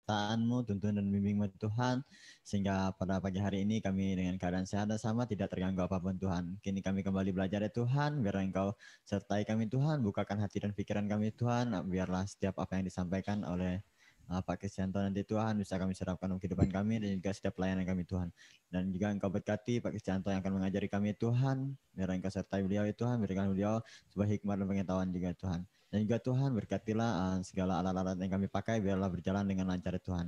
penyertaan-Mu, tuntunan dan bimbing-Mu Tuhan, sehingga pada pagi hari ini kami dengan keadaan sehat dan sama tidak terganggu apapun Tuhan. Kini kami kembali belajar ya Tuhan, biar Engkau sertai kami Tuhan, bukakan hati dan pikiran kami Tuhan, biarlah setiap apa yang disampaikan oleh Pak Kristianto nanti Tuhan bisa kami serapkan dalam kehidupan kami dan juga setiap pelayanan kami Tuhan. Dan juga Engkau berkati Pak Kristianto yang akan mengajari kami Tuhan, biar Engkau sertai beliau ya Tuhan, berikan beliau sebuah hikmat dan pengetahuan juga Tuhan. Dan juga Tuhan berkatilah segala alat-alat yang kami pakai biarlah berjalan dengan lancar ya Tuhan.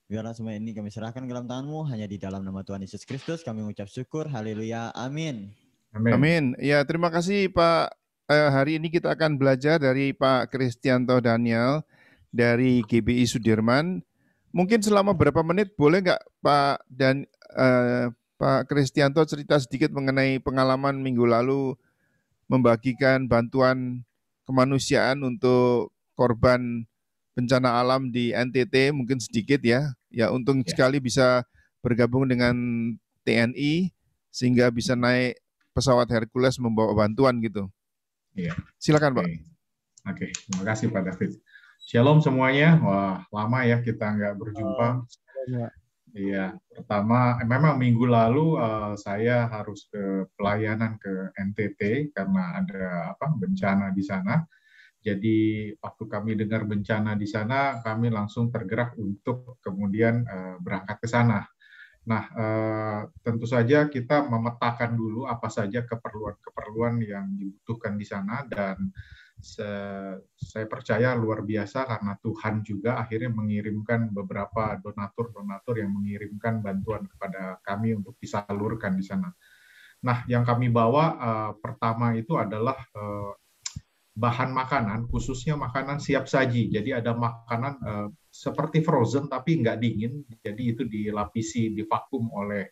Biarlah semua ini kami serahkan ke dalam tangan-Mu, hanya di dalam nama Tuhan Yesus Kristus kami mengucap syukur, haleluya, amin. Amin. Ya, terima kasih Pak. Hari ini kita akan belajar dari Pak Kristianto Daniel dari GBI Sudirman. Mungkin selama berapa menit boleh nggak Pak dan Pak Kristianto cerita sedikit mengenai pengalaman minggu lalu membagikan bantuan kemanusiaan untuk korban bencana alam di NTT, mungkin sedikit ya. Ya, untung sekali bisa bergabung dengan TNI sehingga bisa naik pesawat Hercules membawa bantuan gitu. Iya. Silakan Pak. Oke, terima kasih Pak David. Shalom semuanya. Wah, lama ya kita nggak berjumpa. Iya, pertama memang minggu lalu saya harus ke pelayanan ke NTT karena ada bencana di sana. Jadi waktu kami dengar bencana di sana, kami langsung tergerak untuk kemudian berangkat ke sana. Nah, tentu saja kita memetakan dulu apa saja keperluan-keperluan yang dibutuhkan di sana, dan saya percaya luar biasa karena Tuhan juga akhirnya mengirimkan beberapa donatur-donatur yang mengirimkan bantuan kepada kami untuk disalurkan di sana. Nah, yang kami bawa pertama itu adalah bahan makanan, khususnya makanan siap saji. Jadi ada makanan seperti frozen tapi nggak dingin, jadi itu dilapisi, divakum oleh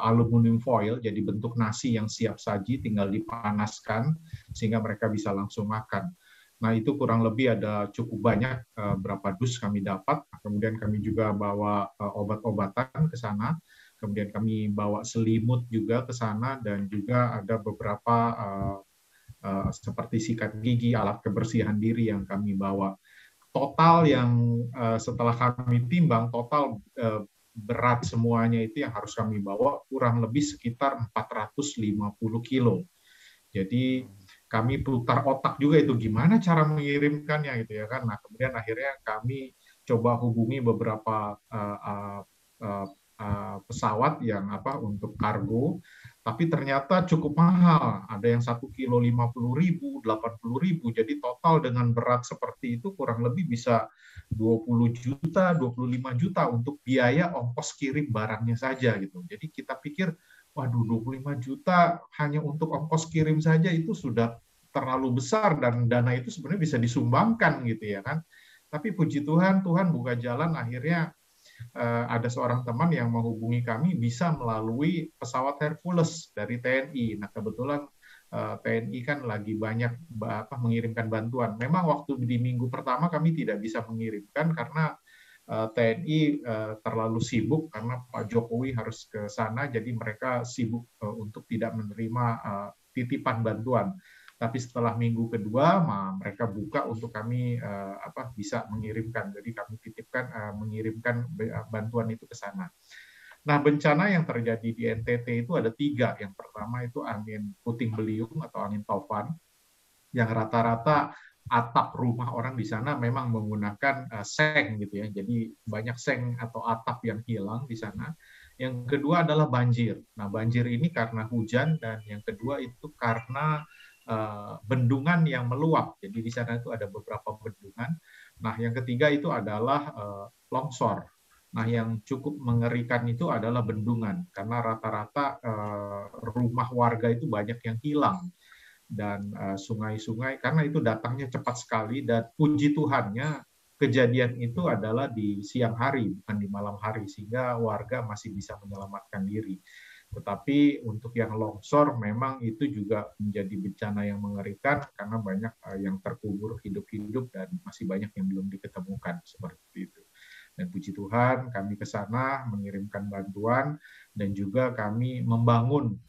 aluminium foil, jadi bentuk nasi yang siap saji, tinggal dipanaskan sehingga mereka bisa langsung makan. Nah, itu kurang lebih ada cukup banyak, berapa dus kami dapat. Kemudian kami juga bawa obat-obatan ke sana. Kemudian kami bawa selimut juga ke sana, dan juga ada beberapa seperti sikat gigi, alat kebersihan diri yang kami bawa. Total yang setelah kami timbang, total berat semuanya itu yang harus kami bawa kurang lebih sekitar 450 kilo. Jadi kami putar otak juga itu gimana cara mengirimkannya gitu ya kan. Nah, kemudian akhirnya kami coba hubungi beberapa pesawat yang untuk kargo, tapi ternyata cukup mahal. Ada yang 1 kilo 50.000, 80.000. Jadi total dengan berat seperti itu kurang lebih bisa 20 juta, 25 juta untuk biaya ongkos kirim barangnya saja gitu. Jadi kita pikir, waduh, 25 juta hanya untuk ongkos kirim saja itu sudah terlalu besar, dan dana itu sebenarnya bisa disumbangkan gitu ya kan. Tapi puji Tuhan, Tuhan buka jalan, akhirnya ada seorang teman yang menghubungi kami bisa melalui pesawat Hercules dari TNI. Nah, kebetulan TNI kan lagi banyak mengirimkan bantuan. Memang waktu di minggu pertama kami tidak bisa mengirimkan karena TNI terlalu sibuk karena Pak Jokowi harus ke sana, jadi mereka sibuk untuk tidak menerima titipan bantuan. Tapi setelah minggu kedua, mereka buka untuk kami bisa mengirimkan. Jadi kami titipkan mengirimkan bantuan itu ke sana. Nah, bencana yang terjadi di NTT itu ada 3. Yang pertama itu angin puting beliung atau angin taufan, yang rata-rata atap rumah orang di sana memang menggunakan seng gitu ya. Jadi banyak seng atau atap yang hilang di sana. Yang kedua adalah banjir. Nah, banjir ini karena hujan, dan yang kedua itu karena bendungan yang meluap. Jadi di sana itu ada beberapa bendungan. Nah, yang ketiga itu adalah longsor. Nah, yang cukup mengerikan itu adalah bendungan, karena rata-rata rumah warga itu banyak yang hilang. Dan sungai-sungai, karena itu datangnya cepat sekali, dan puji Tuhannya kejadian itu adalah di siang hari, bukan di malam hari, sehingga warga masih bisa menyelamatkan diri. Tetapi untuk yang longsor memang itu juga menjadi bencana yang mengerikan, karena banyak yang terkubur hidup-hidup dan masih banyak yang belum diketemukan seperti itu. Dan puji Tuhan kami ke sana mengirimkan bantuan, dan juga kami membangun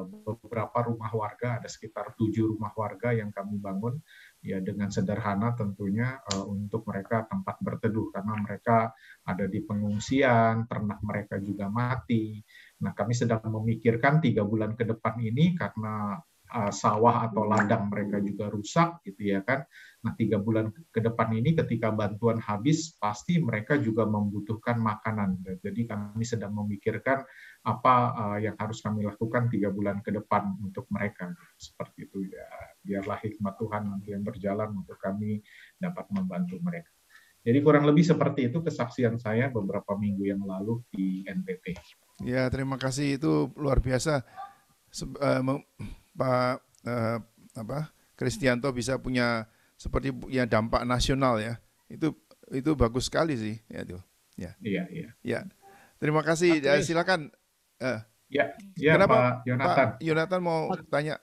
beberapa rumah warga, ada sekitar 7 rumah warga yang kami bangun, ya dengan sederhana tentunya untuk mereka tempat berteduh karena mereka ada di pengungsian, ternak mereka juga mati. Nah, kami sedang memikirkan 3 bulan ke depan ini karena sawah atau ladang mereka juga rusak gitu ya kan. Nah, 3 bulan ke depan ini ketika bantuan habis pasti mereka juga membutuhkan makanan. Jadi kami sedang memikirkan apa yang harus kami lakukan 3 bulan ke depan untuk mereka. Seperti itu ya. Biarlah hikmat Tuhan nanti yang berjalan untuk kami dapat membantu mereka. Jadi kurang lebih seperti itu kesaksian saya beberapa minggu yang lalu di NTT. Ya, terima kasih, itu luar biasa. Pak Kristianto bisa punya seperti ya dampak nasional ya. Itu bagus sekali sih ya itu. Ya. Iya. Ya. Terima kasih. Silakan. Kenapa Pak Yonatan? Pak Yonatan mau tanya.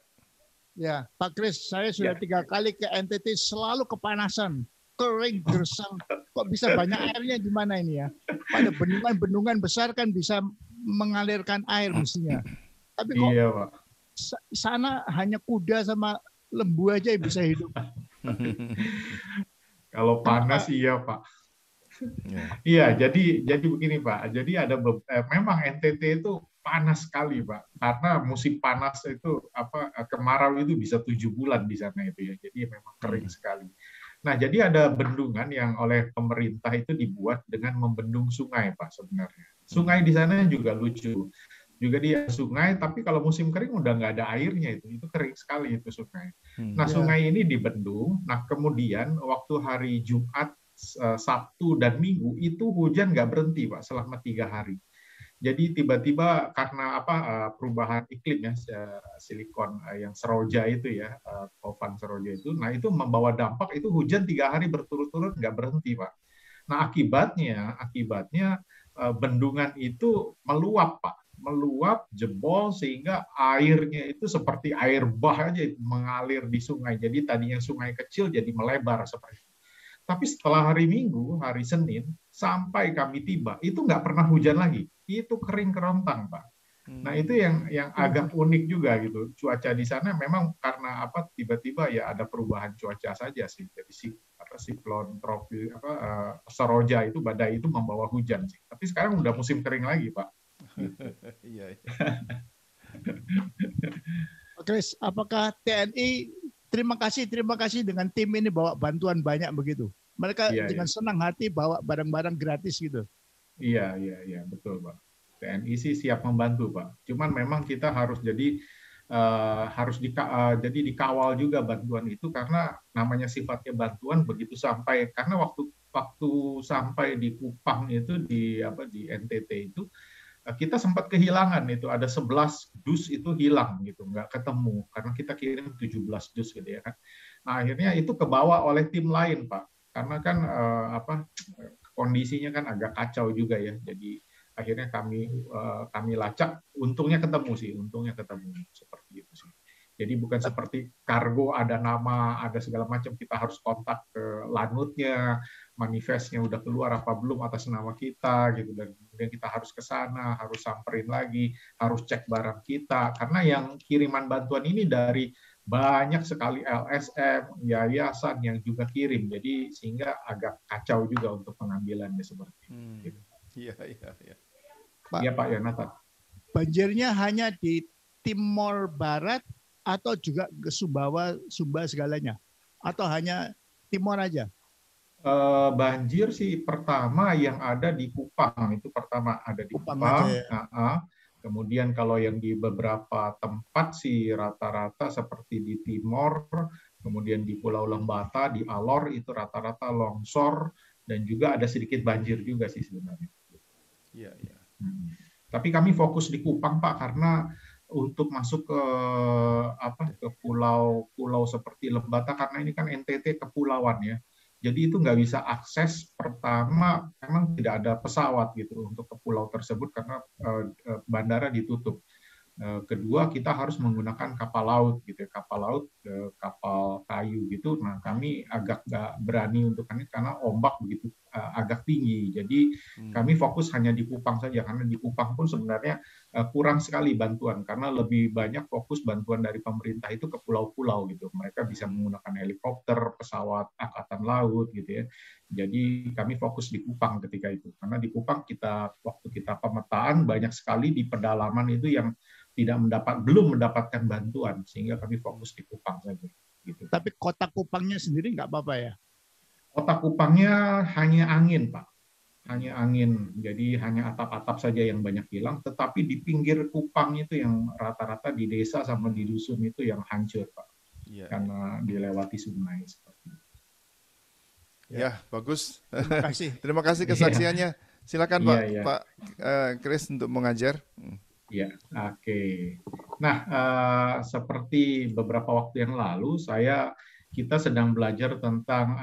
Ya, Pak Kris, saya sudah 3 kali ke NTT selalu kepanasan, kering, gersang. Kok bisa banyak airnya di mana ini ya? Pada bendungan-bendungan besar kan bisa mengalirkan air mestinya. Tapi kok iya, Pak. Sana hanya kuda sama lembu aja yang bisa hidup. Kalau panas iya, Pak. Iya, jadi begini, Pak. Jadi ada memang NTT itu panas sekali, Pak. Karena musim panas itu kemarau itu bisa 7 bulan di sana itu ya. Jadi memang kering sekali. Nah, jadi ada bendungan yang oleh pemerintah itu dibuat dengan membendung sungai, Pak, sebenarnya. Sungai di sana juga lucu. Juga dia sungai, tapi kalau musim kering udah nggak ada airnya itu kering sekali itu sungai. Nah, sungai ini dibendung. Nah, kemudian waktu hari Jumat, Sabtu dan Minggu itu hujan nggak berhenti, Pak, selama 3 hari. Jadi tiba-tiba karena perubahan iklim ya, silikon yang seroja itu ya, ovan seroja itu, nah itu membawa dampak itu hujan 3 hari berturut-turut nggak berhenti, Pak. Nah, akibatnya bendungan itu meluap, Pak. Meluap, jebol, sehingga airnya itu seperti air bah aja mengalir di sungai. Jadi tadinya sungai kecil jadi melebar seperti itu. Tapi setelah hari Minggu, hari Senin, sampai kami tiba, itu nggak pernah hujan lagi. Itu kering kerontang, Pak. Nah, itu yang agak unik juga gitu. Cuaca di sana memang karena tiba-tiba ya ada perubahan cuaca saja sih. Jadi siklon tropis seroja itu, badai itu membawa hujan sih. Tapi sekarang udah musim kering lagi, Pak. Iya. Chris, apakah TNI terima kasih dengan tim ini bawa bantuan banyak begitu? Mereka dengan senang hati bawa barang-barang gratis gitu. Iya, betul, Pak. TNI sih siap membantu, Pak. Cuman memang kita harus jadi dikawal juga bantuan itu karena namanya sifatnya bantuan begitu sampai, karena waktu sampai di Kupang itu di NTT itu kita sempat kehilangan itu, ada 11 dus itu hilang gitu, nggak ketemu karena kita kirim 17 dus gitu ya kan. Nah, akhirnya itu kebawa oleh tim lain, Pak, karena kan kondisinya kan agak kacau juga ya. Jadi akhirnya kami lacak, untungnya ketemu seperti itu sih. Jadi bukan seperti kargo ada nama, ada segala macam, kita harus kontak ke lanutnya, manifestnya udah keluar apa belum atas nama kita gitu, dan kemudian kita harus ke sana, harus samperin lagi, harus cek barang kita, karena yang kiriman bantuan ini dari banyak sekali LSM, yayasan yang juga kirim, jadi sehingga agak kacau juga untuk pengambilannya seperti itu. Iya. Pak Yonatan. Banjirnya hanya di Timor Barat atau juga ke Sumba segalanya? Atau hanya Timor aja? Banjir sih pertama yang ada di Kupang, itu pertama ada di Kupang. Kemudian kalau yang di beberapa tempat sih rata-rata seperti di Timor, kemudian di Pulau Lembata, di Alor itu rata-rata longsor, dan juga ada sedikit banjir juga sih sebenarnya. Iya. Tapi kami fokus di Kupang, Pak, karena untuk masuk ke pulau seperti Lembata, karena ini kan NTT kepulauan ya. Jadi itu nggak bisa akses, pertama memang tidak ada pesawat gitu untuk ke pulau tersebut karena bandara ditutup. Kedua, kita harus menggunakan kapal laut, gitu, kapal laut, kapal kayu, gitu. Nah, kami agak nggak berani untuk ini karena ombak begitu agak tinggi. Jadi kami fokus hanya di Kupang saja, karena di Kupang pun sebenarnya kurang sekali bantuan, karena lebih banyak fokus bantuan dari pemerintah itu ke pulau-pulau, gitu. Mereka bisa menggunakan helikopter, pesawat angkatan laut, gitu ya. Jadi kami fokus di Kupang ketika itu, karena di Kupang waktu kita pemetaan banyak sekali di pedalaman itu yang belum mendapatkan bantuan, sehingga kami fokus di Kupang saja. Gitu. Tapi kota Kupangnya sendiri nggak apa-apa ya? Kota Kupangnya hanya angin, Pak. Hanya angin, jadi hanya atap-atap saja yang banyak hilang, tetapi di pinggir Kupang itu yang rata-rata di desa sama di dusun itu yang hancur, Pak. Ya, karena dilewati sungai. Seperti itu. Ya, bagus. Terima kasih. Terima kasih kesaksiannya. Silakan Pak, Pak Chris untuk mengajar. Ya, oke. Nah, seperti beberapa waktu yang lalu, kita sedang belajar tentang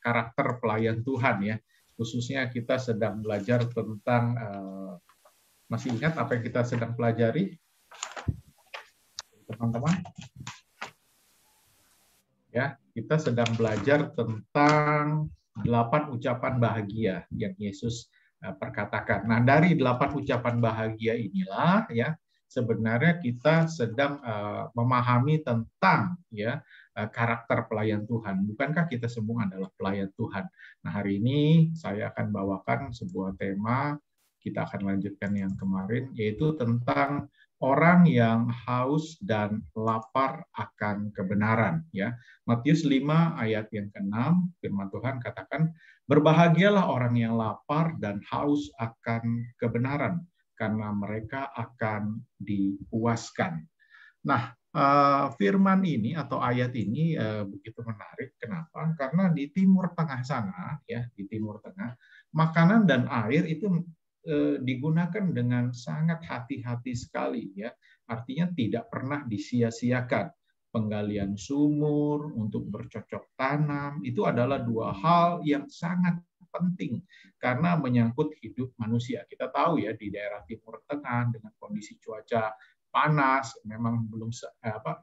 karakter pelayan Tuhan, ya. Khususnya kita sedang belajar tentang, masih ingat apa yang kita sedang pelajari, teman-teman? Ya, kita sedang belajar tentang 8 ucapan bahagia yang Yesus perkatakan. Nah, dari 8 ucapan bahagia inilah ya sebenarnya kita sedang memahami tentang ya karakter pelayan Tuhan. Bukankah kita semua adalah pelayan Tuhan? Nah, hari ini saya akan bawakan sebuah tema, kita akan lanjutkan yang kemarin, yaitu tentang orang yang haus dan lapar akan kebenaran. Ya, Matius 5 ayat yang ke-6, firman Tuhan katakan, berbahagialah orang yang lapar dan haus akan kebenaran, karena mereka akan dipuaskan. Nah, firman ini atau ayat ini begitu menarik. Kenapa? Karena di Timur Tengah sana, ya di Timur Tengah, makanan dan air itu digunakan dengan sangat hati-hati sekali, ya. Artinya tidak pernah disia-siakan. Penggalian sumur untuk bercocok tanam itu adalah 2 hal yang sangat penting karena menyangkut hidup manusia. Kita tahu ya di daerah Timur Tengah dengan kondisi cuaca panas memang belum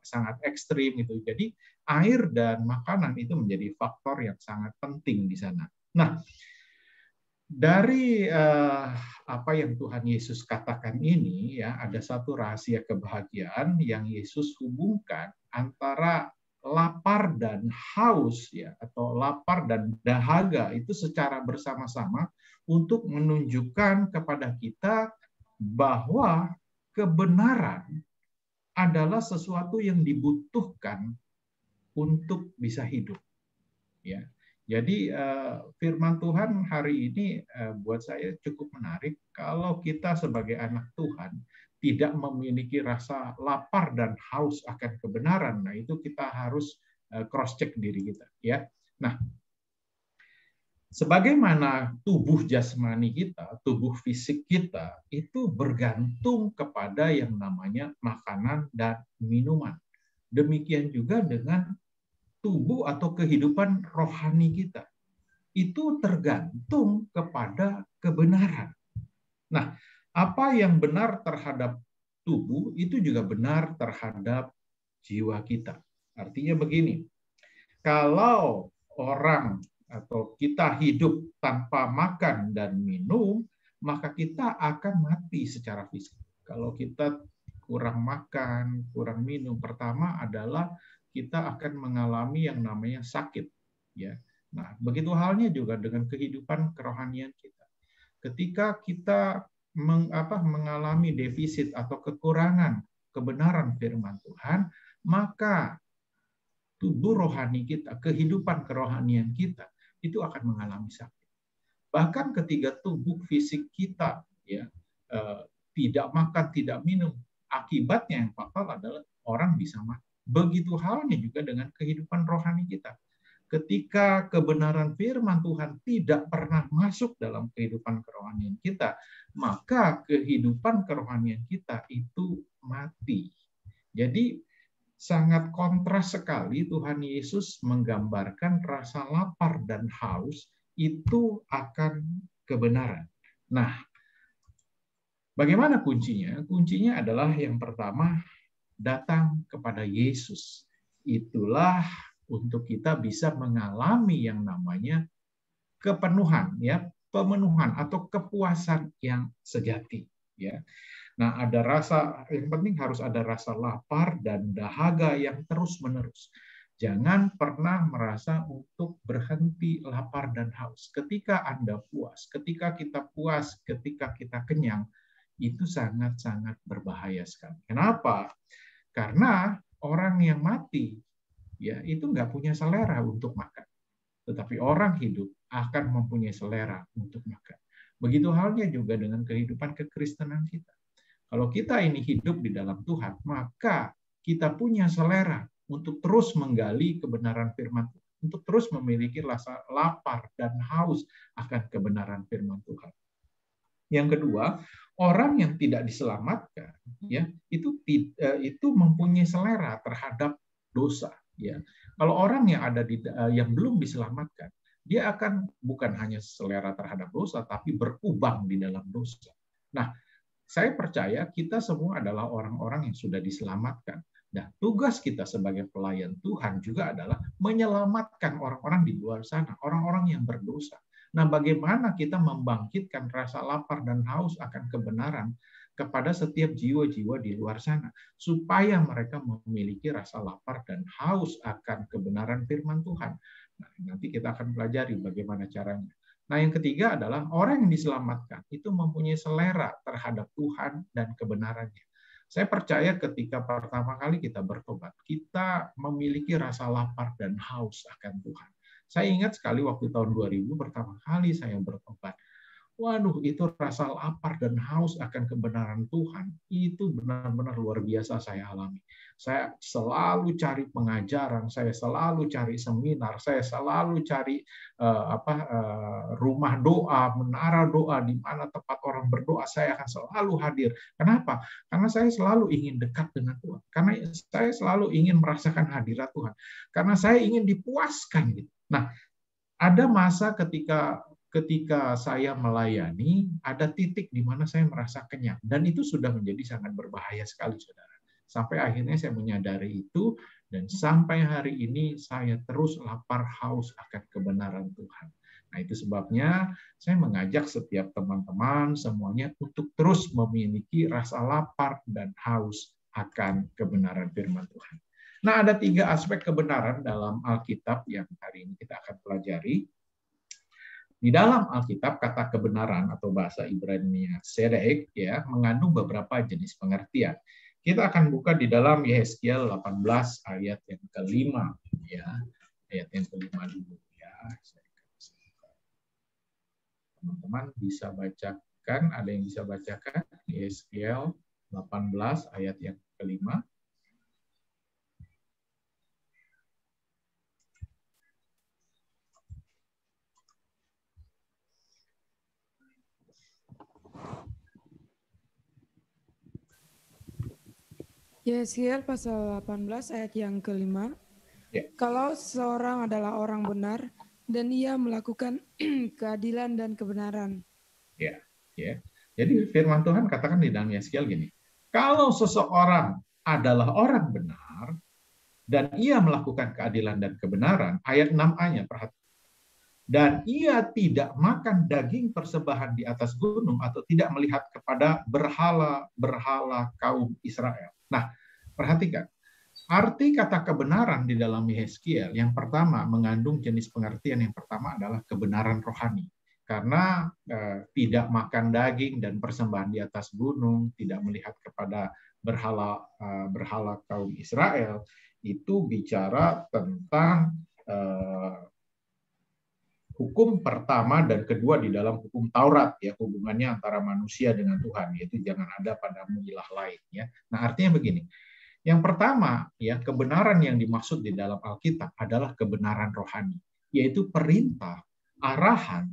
sangat ekstrim gitu. Jadi air dan makanan itu menjadi faktor yang sangat penting di sana. Nah, dari apa yang Tuhan Yesus katakan ini ya ada satu rahasia kebahagiaan yang Yesus hubungkan antara lapar dan haus ya atau lapar dan dahaga itu secara bersama-sama untuk menunjukkan kepada kita bahwa kebenaran adalah sesuatu yang dibutuhkan untuk bisa hidup ya. Jadi firman Tuhan hari ini buat saya cukup menarik kalau kita sebagai anak Tuhan tidak memiliki rasa lapar dan haus akan kebenaran. Nah, itu kita harus cross check diri kita ya. Nah, sebagaimana tubuh jasmani kita, tubuh fisik kita itu bergantung kepada yang namanya makanan dan minuman. Demikian juga dengan tubuh atau kehidupan rohani kita. Itu tergantung kepada kebenaran. Nah, apa yang benar terhadap tubuh itu juga benar terhadap jiwa kita. Artinya begini, kalau orang atau kita hidup tanpa makan dan minum, maka kita akan mati secara fisik. Kalau kita kurang makan, kurang minum, pertama adalah kita akan mengalami yang namanya sakit, ya. Nah, begitu halnya juga dengan kehidupan kerohanian kita. Ketika kita mengalami defisit atau kekurangan kebenaran firman Tuhan, maka tubuh rohani kita, kehidupan kerohanian kita itu akan mengalami sakit. Bahkan ketika tubuh fisik kita ya tidak makan, tidak minum, akibatnya yang fatal adalah orang bisa mati. Begitu halnya juga dengan kehidupan rohani kita. Ketika kebenaran firman Tuhan tidak pernah masuk dalam kehidupan kerohanian kita, maka kehidupan kerohanian kita itu mati. Jadi sangat kontras sekali Tuhan Yesus menggambarkan rasa lapar dan haus itu akan kebenaran. Nah, Bagaimana kuncinya? Kuncinya adalah yang pertama, datang kepada Yesus. Itulah untuk kita bisa mengalami yang namanya kepenuhan, ya, pemenuhan atau kepuasan yang sejati, ya. Nah, ada rasa, yang penting harus ada rasa lapar dan dahaga yang terus-menerus. Jangan pernah merasa untuk berhenti lapar dan haus. Ketika Anda puas, ketika kita puas, ketika kita kenyang, itu sangat-sangat berbahaya sekali. Kenapa? Karena orang yang mati, ya, itu nggak punya selera untuk makan. Tetapi orang hidup akan mempunyai selera untuk makan. Begitu halnya juga dengan kehidupan kekristenan kita. Kalau kita ini hidup di dalam Tuhan, maka kita punya selera untuk terus menggali kebenaran firman Tuhan, untuk terus memiliki rasa lapar dan haus akan kebenaran firman Tuhan. Yang kedua, orang yang tidak diselamatkan, ya, itu mempunyai selera terhadap dosa. Ya, kalau orang yang yang belum diselamatkan, dia akan bukan hanya selera terhadap dosa, tapi berkubang di dalam dosa. Nah, saya percaya kita semua adalah orang-orang yang sudah diselamatkan. Nah, tugas kita sebagai pelayan Tuhan juga adalah menyelamatkan orang-orang di luar sana, orang-orang yang berdosa. Nah, bagaimana kita membangkitkan rasa lapar dan haus akan kebenaran kepada setiap jiwa-jiwa di luar sana, supaya mereka memiliki rasa lapar dan haus akan kebenaran firman Tuhan. Nah, nanti kita akan pelajari bagaimana caranya. Nah, yang ketiga adalah orang yang diselamatkan itu mempunyai selera terhadap Tuhan dan kebenarannya. Saya percaya ketika pertama kali kita bertobat, kita memiliki rasa lapar dan haus akan Tuhan. Saya ingat sekali waktu tahun 2000 pertama kali saya bertobat. Waduh, itu rasa lapar dan haus akan kebenaran Tuhan, itu benar-benar luar biasa saya alami. Saya selalu cari pengajaran, saya selalu cari seminar, saya selalu cari rumah doa, menara doa, di mana tempat orang berdoa, saya akan selalu hadir. Kenapa? Karena saya selalu ingin dekat dengan Tuhan. Karena saya selalu ingin merasakan hadirat Tuhan. Karena saya ingin dipuaskan. Gitu. Nah, ada masa ketika saya melayani, ada titik di mana saya merasa kenyang. Dan itu sudah menjadi sangat berbahaya sekali, saudara. Sampai akhirnya saya menyadari itu, dan sampai hari ini saya terus lapar haus akan kebenaran Tuhan. Nah, itu sebabnya saya mengajak setiap teman-teman semuanya untuk terus memiliki rasa lapar dan haus akan kebenaran firman Tuhan. Nah, ada 3 aspek kebenaran dalam Alkitab yang hari ini kita akan pelajari. Di dalam Alkitab, kata kebenaran atau bahasa Ibrani sedek, ya, mengandung beberapa jenis pengertian. Kita akan buka di dalam Yehezkiel 18 ayat yang ke-5, ya. Ayat yang ke-5 dulu, ya. Teman-teman bisa bacakan, ada yang bisa bacakan Yehezkiel 18 ayat yang ke-5. Yehezkiel pasal 18 ayat yang ke-5. Ya. Kalau seorang adalah orang benar dan ia melakukan keadilan dan kebenaran. Ya, ya. Jadi firman Tuhan katakan di dalam Yehezkiel gini. Kalau seseorang adalah orang benar dan ia melakukan keadilan dan kebenaran, ayat 6a-nya perhatikan. Dan ia tidak makan daging persembahan di atas gunung atau tidak melihat kepada berhala kaum Israel. Nah, perhatikan. Arti kata kebenaran di dalam Yehezkiel yang pertama mengandung jenis pengertian yang pertama adalah kebenaran rohani. Karena tidak makan daging dan persembahan di atas gunung, tidak melihat kepada berhala kaum Israel, itu bicara tentang hukum pertama dan kedua di dalam hukum Taurat, ya, hubungannya antara manusia dengan Tuhan, yaitu jangan ada padamu ilah lain, ya. Nah, artinya begini. Yang pertama, ya, kebenaran yang dimaksud di dalam Alkitab adalah kebenaran rohani, yaitu perintah, arahan,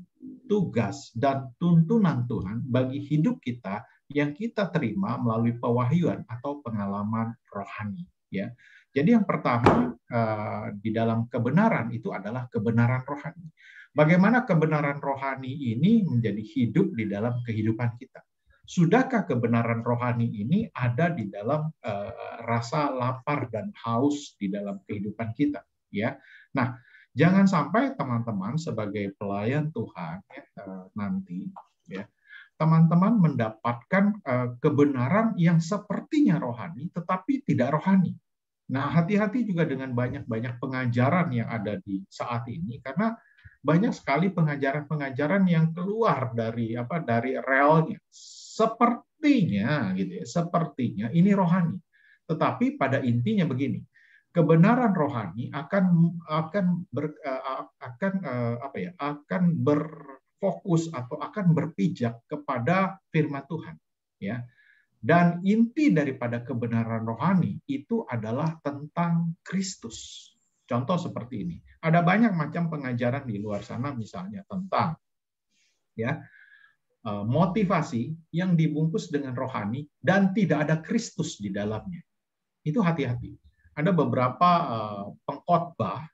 tugas dan tuntunan Tuhan bagi hidup kita yang kita terima melalui pewahyuan atau pengalaman rohani, ya. Jadi yang pertama di dalam kebenaran itu adalah kebenaran rohani. Bagaimana kebenaran rohani ini menjadi hidup di dalam kehidupan kita. sudahkah kebenaran rohani ini ada di dalam rasa lapar dan haus di dalam kehidupan kita, ya. Nah, jangan sampai teman-teman sebagai pelayan Tuhan nanti, ya, teman-teman mendapatkan kebenaran yang sepertinya rohani, tetapi tidak rohani. Nah, hati-hati juga dengan banyak-banyak pengajaran yang ada di saat ini, karena banyak sekali pengajaran-pengajaran yang keluar dari relnya. Sepertinya gitu ya, sepertinya ini rohani. Tetapi pada intinya begini, kebenaran rohani akan berfokus atau akan berpijak kepada firman Tuhan, ya. Dan inti daripada kebenaran rohani itu adalah tentang Kristus. Contoh seperti ini. Ada banyak macam pengajaran di luar sana, misalnya tentang motivasi yang dibungkus dengan rohani dan tidak ada Kristus di dalamnya. Itu hati-hati. Ada beberapa pengkhotbah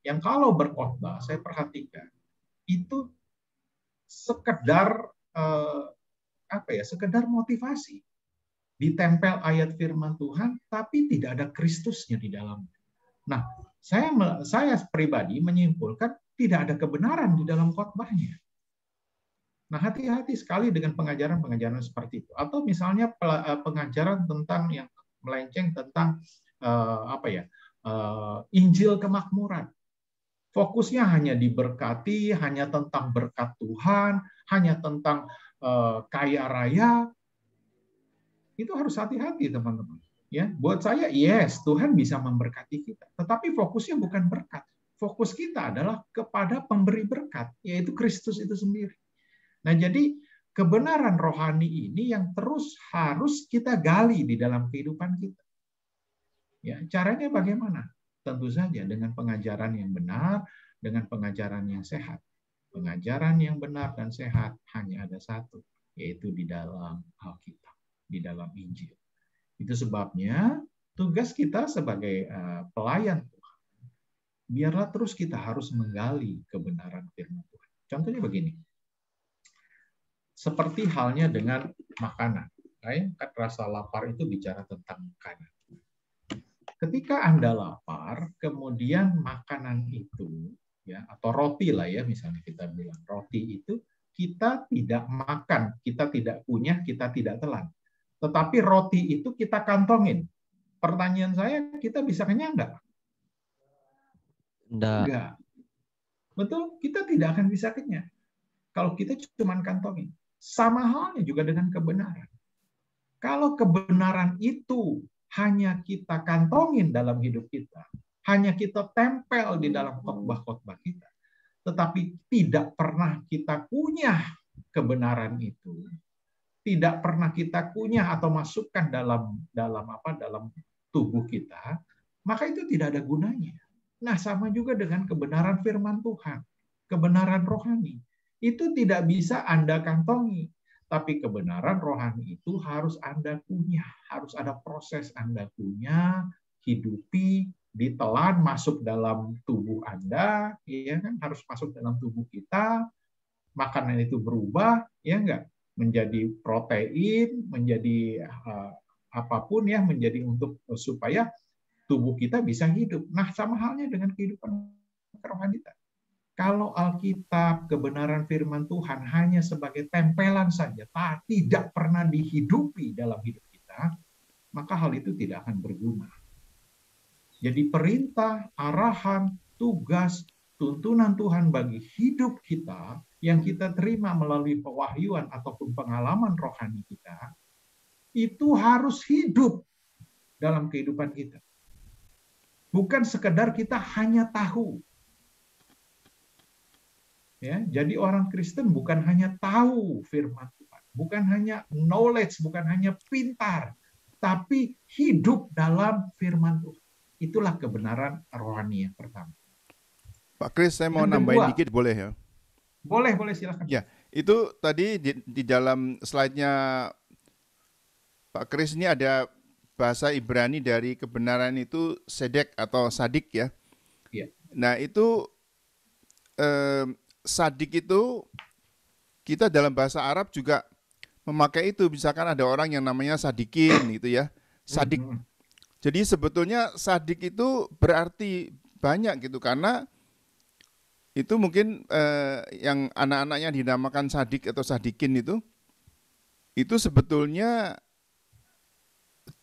yang kalau berkhotbah, saya perhatikan itu sekedar sekedar motivasi. Ditempel ayat firman Tuhan, tapi tidak ada Kristusnya di dalamnya. Nah, saya pribadi menyimpulkan tidak ada kebenaran di dalam khotbahnya. Nah, hati-hati sekali dengan pengajaran-pengajaran seperti itu. Atau misalnya pengajaran tentang yang melenceng tentang Injil kemakmuran. Fokusnya hanya diberkati, hanya tentang berkat Tuhan, hanya tentang kaya raya. Itu harus hati-hati, teman-teman. Ya, buat saya, yes, Tuhan bisa memberkati kita. Tetapi fokusnya bukan berkat. Fokus kita adalah kepada pemberi berkat, yaitu Kristus itu sendiri. Nah, jadi kebenaran rohani ini yang terus harus kita gali di dalam kehidupan kita. Ya, caranya bagaimana? Tentu saja dengan pengajaran yang benar, dengan pengajaran yang sehat. Pengajaran yang benar dan sehat hanya ada satu, yaitu di dalam Alkitab, di dalam Injil. Itu sebabnya tugas kita sebagai pelayan Tuhan, biarlah terus kita harus menggali kebenaran firman Tuhan. Contohnya begini, seperti halnya dengan makanan. Rasa lapar itu bicara tentang makanan. Ketika Anda lapar, kemudian makanan itu, ya, atau roti lah ya, misalnya kita bilang roti itu kita tidak makan, kita tidak punya, kita tidak telan. Tetapi roti itu kita kantongin. Pertanyaan saya, kita bisa kenyang nggak? Enggak. Betul, kita tidak akan bisa kenyang kalau kita cuma kantongin. Sama halnya juga dengan kebenaran. Kalau kebenaran itu hanya kita kantongin dalam hidup kita, hanya kita tempel di dalam khotbah-khotbah kita, tetapi tidak pernah kita kunyah kebenaran itu, tidak pernah kita kunyah atau masukkan dalam tubuh kita, maka itu tidak ada gunanya. Nah, sama juga dengan kebenaran firman Tuhan, kebenaran rohani. Itu tidak bisa Anda kantongi, tapi kebenaran rohani itu harus Anda kunyah, harus ada proses Anda kunyah, hidupi, ditelan, masuk dalam tubuh Anda, ya kan, harus masuk dalam tubuh kita. Makanan itu berubah, ya enggak, menjadi protein, menjadi apapun ya, menjadi untuk supaya tubuh kita bisa hidup. Nah, sama halnya dengan kehidupan rohani kita. Kalau Alkitab, kebenaran firman Tuhan hanya sebagai tempelan saja, tidak pernah dihidupi dalam hidup kita, maka hal itu tidak akan berguna. Jadi perintah, arahan, tugas, tuntunan Tuhan bagi hidup kita yang kita terima melalui pewahyuan ataupun pengalaman rohani kita, itu harus hidup dalam kehidupan kita. Bukan sekedar kita hanya tahu. Ya, jadi orang Kristen bukan hanya tahu firman Tuhan, bukan hanya knowledge, bukan hanya pintar, tapi hidup dalam firman Tuhan. Itulah kebenaran rohani yang pertama. Pak Kris, saya mau nambahin dikit, boleh ya? Boleh silakan. Ya, itu tadi di dalam slide-nya Pak Kris ini ada bahasa Ibrani dari kebenaran itu sedek atau sadik ya. Ya. Nah, itu sadik itu kita dalam bahasa Arab juga memakai itu. Misalkan ada orang yang namanya sadikin gitu ya, sadik. Jadi sebetulnya sadik itu berarti banyak gitu, karena itu mungkin yang anak-anaknya dinamakan sadik atau sadikin itu sebetulnya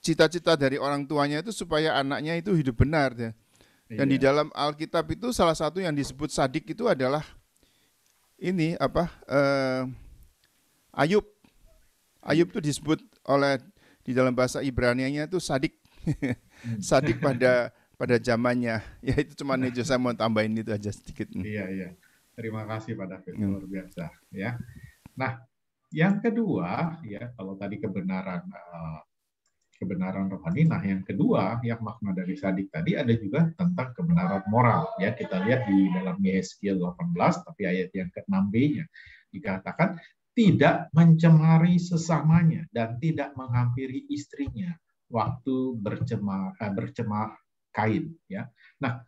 cita-cita dari orang tuanya itu supaya anaknya itu hidup benar ya. Dan di dalam Alkitab itu salah satu yang disebut sadik itu adalah ini Ayub. Ayub itu disebut di dalam bahasa Ibranianya itu sadik. Sadik pada zamannya. Ya itu cuma saya mau tambahin itu aja sedikit. Iya. Terima kasih Pak David, luar biasa ya. Nah, yang kedua ya, kalau tadi kebenaran rohani, nah yang kedua yang makna dari sadik tadi ada juga tentang kebenaran moral ya. Kita lihat di dalam Yehezkiel 18 tapi ayat yang ke-6b-nya dikatakan tidak mencemari sesamanya dan tidak menghampiri istrinya waktu bercemah kain ya. Nah,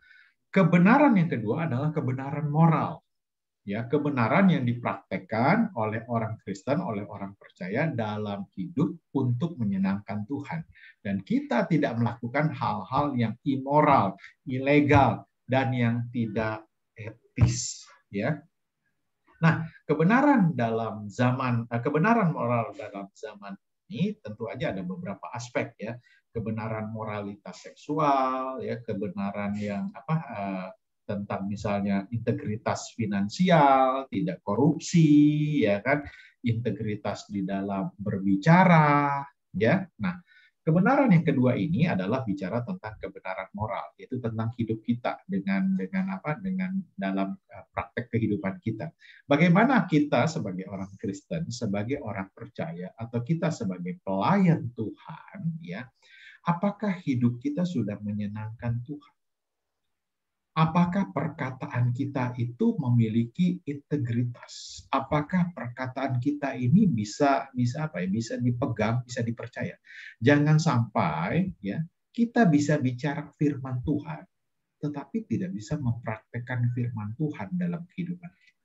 kebenaran yang kedua adalah kebenaran moral. Ya, kebenaran yang dipraktekkan oleh orang Kristen, oleh orang percaya dalam hidup untuk menyenangkan Tuhan. Dan kita tidak melakukan hal-hal yang immoral, ilegal, dan yang tidak etis. Ya. Nah, kebenaran moral dalam zaman ini tentu aja ada beberapa aspek ya. Kebenaran moralitas seksual, ya, kebenaran yang tentang misalnya integritas finansial, tidak korupsi, ya kan, integritas di dalam berbicara, ya. Nah, kebenaran yang kedua ini adalah bicara tentang kebenaran moral, yaitu tentang hidup kita dengan dalam praktek kehidupan kita. Bagaimana kita sebagai orang Kristen, sebagai orang percaya, atau kita sebagai pelayan Tuhan, ya, apakah hidup kita sudah menyenangkan Tuhan? Apakah perkataan kita itu memiliki integritas? Apakah perkataan kita ini bisa dipegang, bisa dipercaya? Jangan sampai ya kita bisa bicara firman Tuhan, tetapi tidak bisa mempraktekkan firman Tuhan dalam kehidupan kita.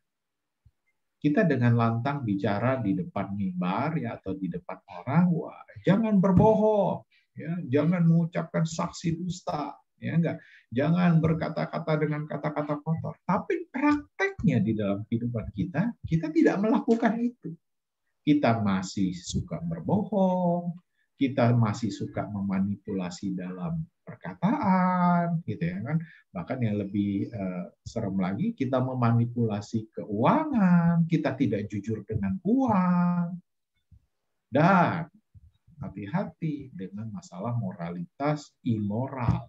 Kita dengan lantang bicara di depan mimbar ya atau di depan orang, wah jangan berbohong, ya jangan mengucapkan saksi dusta. Ya enggak, jangan berkata-kata dengan kata-kata kotor. Tapi prakteknya di dalam kehidupan kita tidak melakukan itu. Kita masih suka berbohong, kita masih suka memanipulasi dalam perkataan, gitu ya kan. Bahkan yang lebih serem lagi, kita memanipulasi keuangan, kita tidak jujur dengan uang. Dan hati-hati dengan masalah moralitas immoral.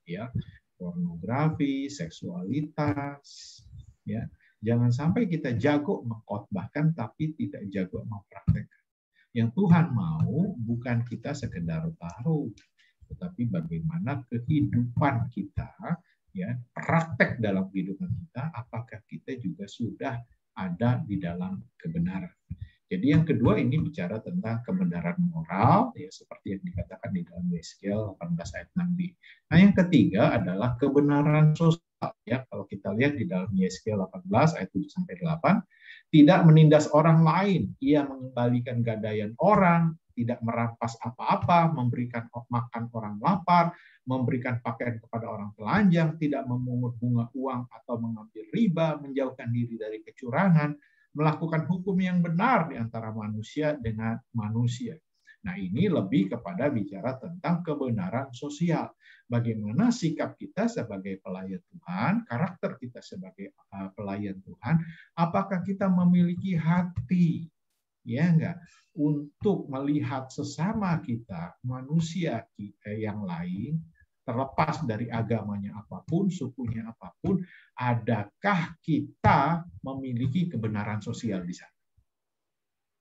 Ya, pornografi, seksualitas, ya. Jangan sampai kita jago mengkhotbahkan tapi tidak jago mempraktekkan. Yang Tuhan mau bukan kita sekedar tahu, tetapi bagaimana kehidupan kita, ya, praktek dalam kehidupan kita, apakah kita juga sudah ada di dalam kebenaran. Jadi yang kedua ini bicara tentang kebenaran moral, ya seperti yang dikatakan di dalam Yehezkiel 18 ayat 6b. Nah yang ketiga adalah kebenaran sosial. Ya kalau kita lihat di dalam Yehezkiel 18 ayat 7-8, tidak menindas orang lain, ia mengembalikan gadaian orang, tidak merampas apa-apa, memberikan makan orang lapar, memberikan pakaian kepada orang telanjang, tidak memungut bunga uang atau mengambil riba, menjauhkan diri dari kecurangan, melakukan hukum yang benar di antara manusia dengan manusia. Nah, ini lebih kepada bicara tentang kebenaran sosial. Bagaimana sikap kita sebagai pelayan Tuhan, karakter kita sebagai pelayan Tuhan, apakah kita memiliki hati, ya enggak, untuk melihat sesama kita, manusia kita yang lain, terlepas dari agamanya apapun, sukunya apapun, adakah kita memiliki kebenaran sosial di sana?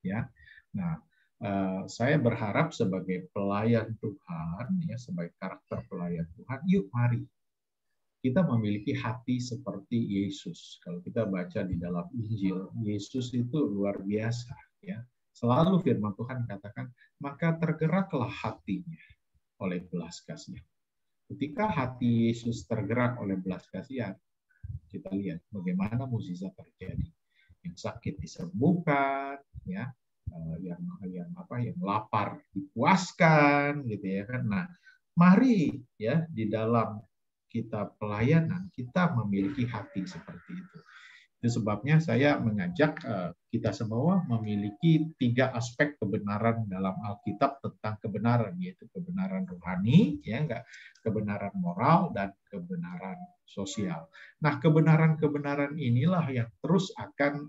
Ya, nah, saya berharap sebagai pelayan Tuhan, ya sebagai karakter pelayan Tuhan, yuk mari kita memiliki hati seperti Yesus. Kalau kita baca di dalam Injil, Yesus itu luar biasa, ya. Selalu firman Tuhan katakan, maka tergeraklah hatinya oleh belas kasihan. Ketika hati Yesus tergerak oleh belas kasihan, kita lihat bagaimana mukjizat terjadi. Yang sakit disembuhkan, ya, yang yang lapar dipuaskan gitu ya kan. Nah, mari ya di dalam kita pelayanan kita memiliki hati seperti itu. Itu sebabnya saya mengajak kita semua memiliki 3 aspek kebenaran dalam Alkitab tentang kebenaran, yaitu kebenaran rohani, ya enggak, kebenaran moral dan kebenaran sosial. Nah, kebenaran-kebenaran inilah yang terus akan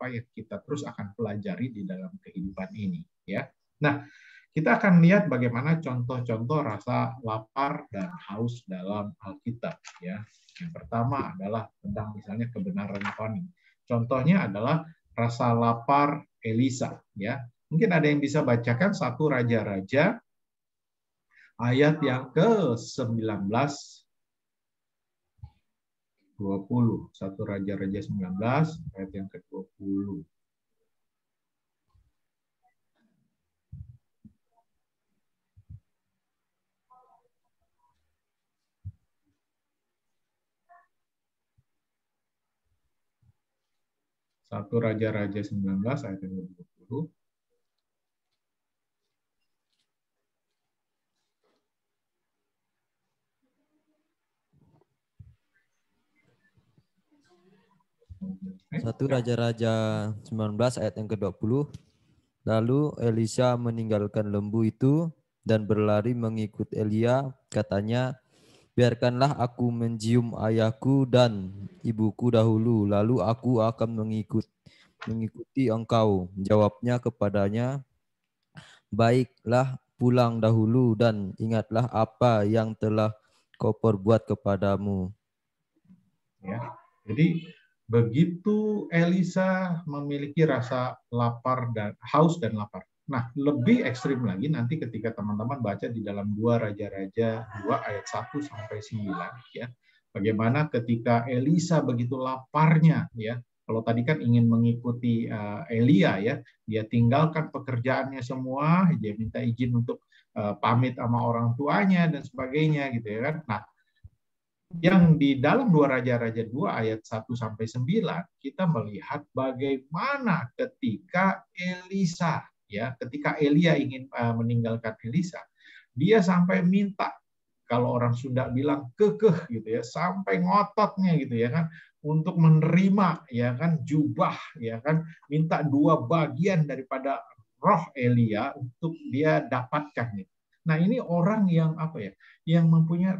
yang kita terus akan pelajari di dalam kehidupan ini, ya. Nah, kita akan lihat bagaimana contoh-contoh rasa lapar dan haus dalam Alkitab, ya. Yang pertama adalah tentang misalnya kebenaran rohani. Contohnya adalah rasa lapar Elisa, ya. Mungkin ada yang bisa bacakan 1 Raja-Raja ayat yang ke-19 20. 1 Raja-Raja 19 ayat yang ke-20. Satu Raja-Raja 19 ayat yang ke-20. Satu Raja-Raja 19 ayat yang ke-20. Lalu Elisa meninggalkan lembu itu dan berlari mengikut Elia. Katanya, biarkanlah aku mencium ayahku dan ibuku dahulu, lalu aku akan mengikuti engkau. Jawabnya kepadanya, baiklah, pulang dahulu dan ingatlah apa yang telah kau perbuat kepadamu. Ya, jadi begitu Elisa memiliki rasa lapar dan haus dan lapar. Nah, lebih ekstrim lagi nanti ketika teman-teman baca di dalam 2 Raja-Raja 2 ayat 1 sampai 9, ya. Bagaimana ketika Elisa begitu laparnya, ya. Kalau tadi kan ingin mengikuti Elia, ya, dia tinggalkan pekerjaannya semua, dia minta izin untuk pamit sama orang tuanya dan sebagainya gitu ya kan. Nah, yang di dalam 2 Raja-Raja 2 ayat 1 sampai 9 kita melihat bagaimana ketika Elisa, ya, ketika Elia ingin meninggalkan Elisa, dia sampai minta, kalau orang Sunda bilang kekeh gitu ya, sampai ngototnya gitu ya kan, untuk menerima ya kan jubah ya kan, minta 2 bagian daripada roh Elia untuk dia dapatkan gitu. Nah, ini orang yang yang mempunyai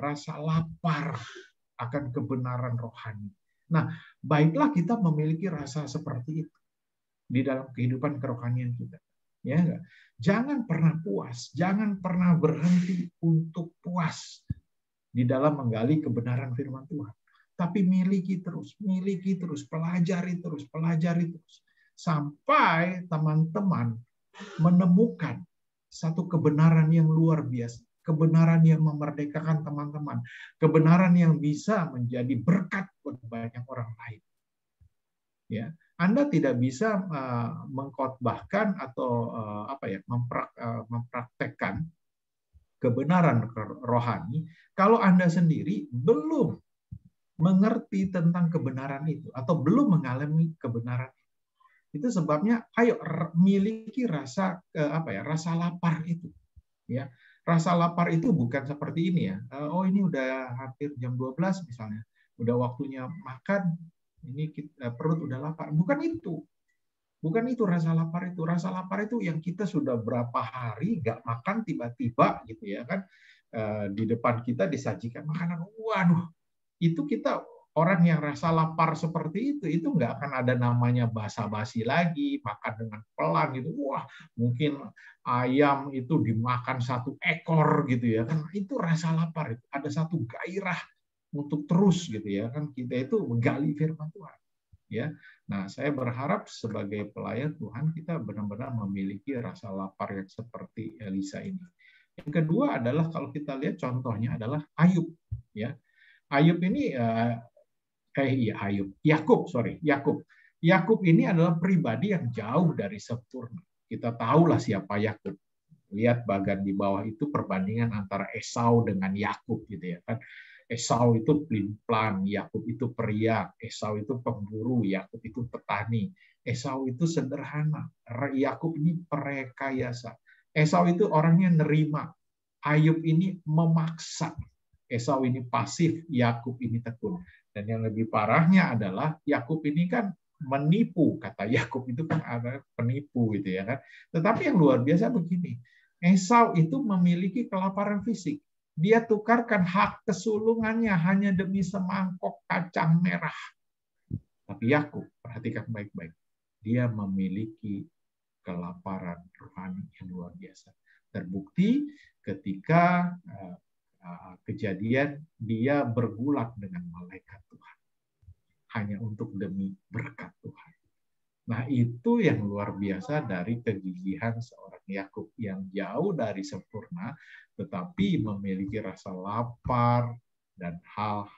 rasa lapar akan kebenaran rohani. Nah, baiklah kita memiliki rasa seperti itu di dalam kehidupan kerohanian kita. Ya enggak? Jangan pernah puas, jangan pernah berhenti untuk puas di dalam menggali kebenaran firman Tuhan. Tapi miliki terus, pelajari terus sampai teman-teman menemukan satu kebenaran yang luar biasa. Kebenaran yang memerdekakan teman-teman, kebenaran yang bisa menjadi berkat buat banyak orang lain. Ya, Anda tidak bisa mengkhotbahkan atau mempraktekkan kebenaran rohani kalau Anda sendiri belum mengerti tentang kebenaran itu atau belum mengalami kebenaran itu. Itu sebabnya ayo miliki rasa rasa lapar itu, ya. Rasa lapar itu bukan seperti ini ya. Oh, ini udah hampir jam 12 misalnya. Udah waktunya makan, ini perut udah lapar. Bukan itu. Bukan itu rasa lapar itu. Rasa lapar itu yang kita sudah berapa hari nggak makan, tiba-tiba gitu ya kan. Di depan kita disajikan makanan. Waduh, itu kita orang yang rasa lapar seperti itu nggak akan ada namanya basa-basi lagi, makan dengan pelan gitu. Wah, mungkin ayam itu dimakan 1 ekor gitu ya kan. Itu rasa lapar itu. Ada satu gairah untuk terus gitu ya kan. Kita itu menggali firman Tuhan. Ya. Nah, saya berharap sebagai pelayan Tuhan kita benar-benar memiliki rasa lapar yang seperti Elisa ini. Yang kedua adalah kalau kita lihat contohnya adalah Ayub, ya. Ayub ini Yakub ini adalah pribadi yang jauh dari sempurna. Kita tahulah siapa Yakub. Lihat bagian di bawah itu perbandingan antara Esau dengan Yakub gitu ya kan. Esau itu pelin-pelan, Yakub itu periak, Esau itu pemburu, Yakub itu petani. Esau itu sederhana, Yakub ini perekayasa. Esau itu orangnya nerima, Ayub ini memaksa. Esau ini pasif, Yakub ini tekun. Dan yang lebih parahnya adalah Yakub ini kan menipu, kata Yakub itu kan ada penipu gitu ya kan. Tetapi yang luar biasa begini, Esau itu memiliki kelaparan fisik. Dia tukarkan hak kesulungannya hanya demi semangkok kacang merah. Tapi Yakub, perhatikan baik-baik, dia memiliki kelaparan rohani yang luar biasa. Terbukti ketika kejadian dia bergulat dengan malaikat Tuhan hanya untuk demi berkat Tuhan. Nah, itu yang luar biasa dari kegigihan seorang Yakub yang jauh dari sempurna tetapi memiliki rasa lapar dan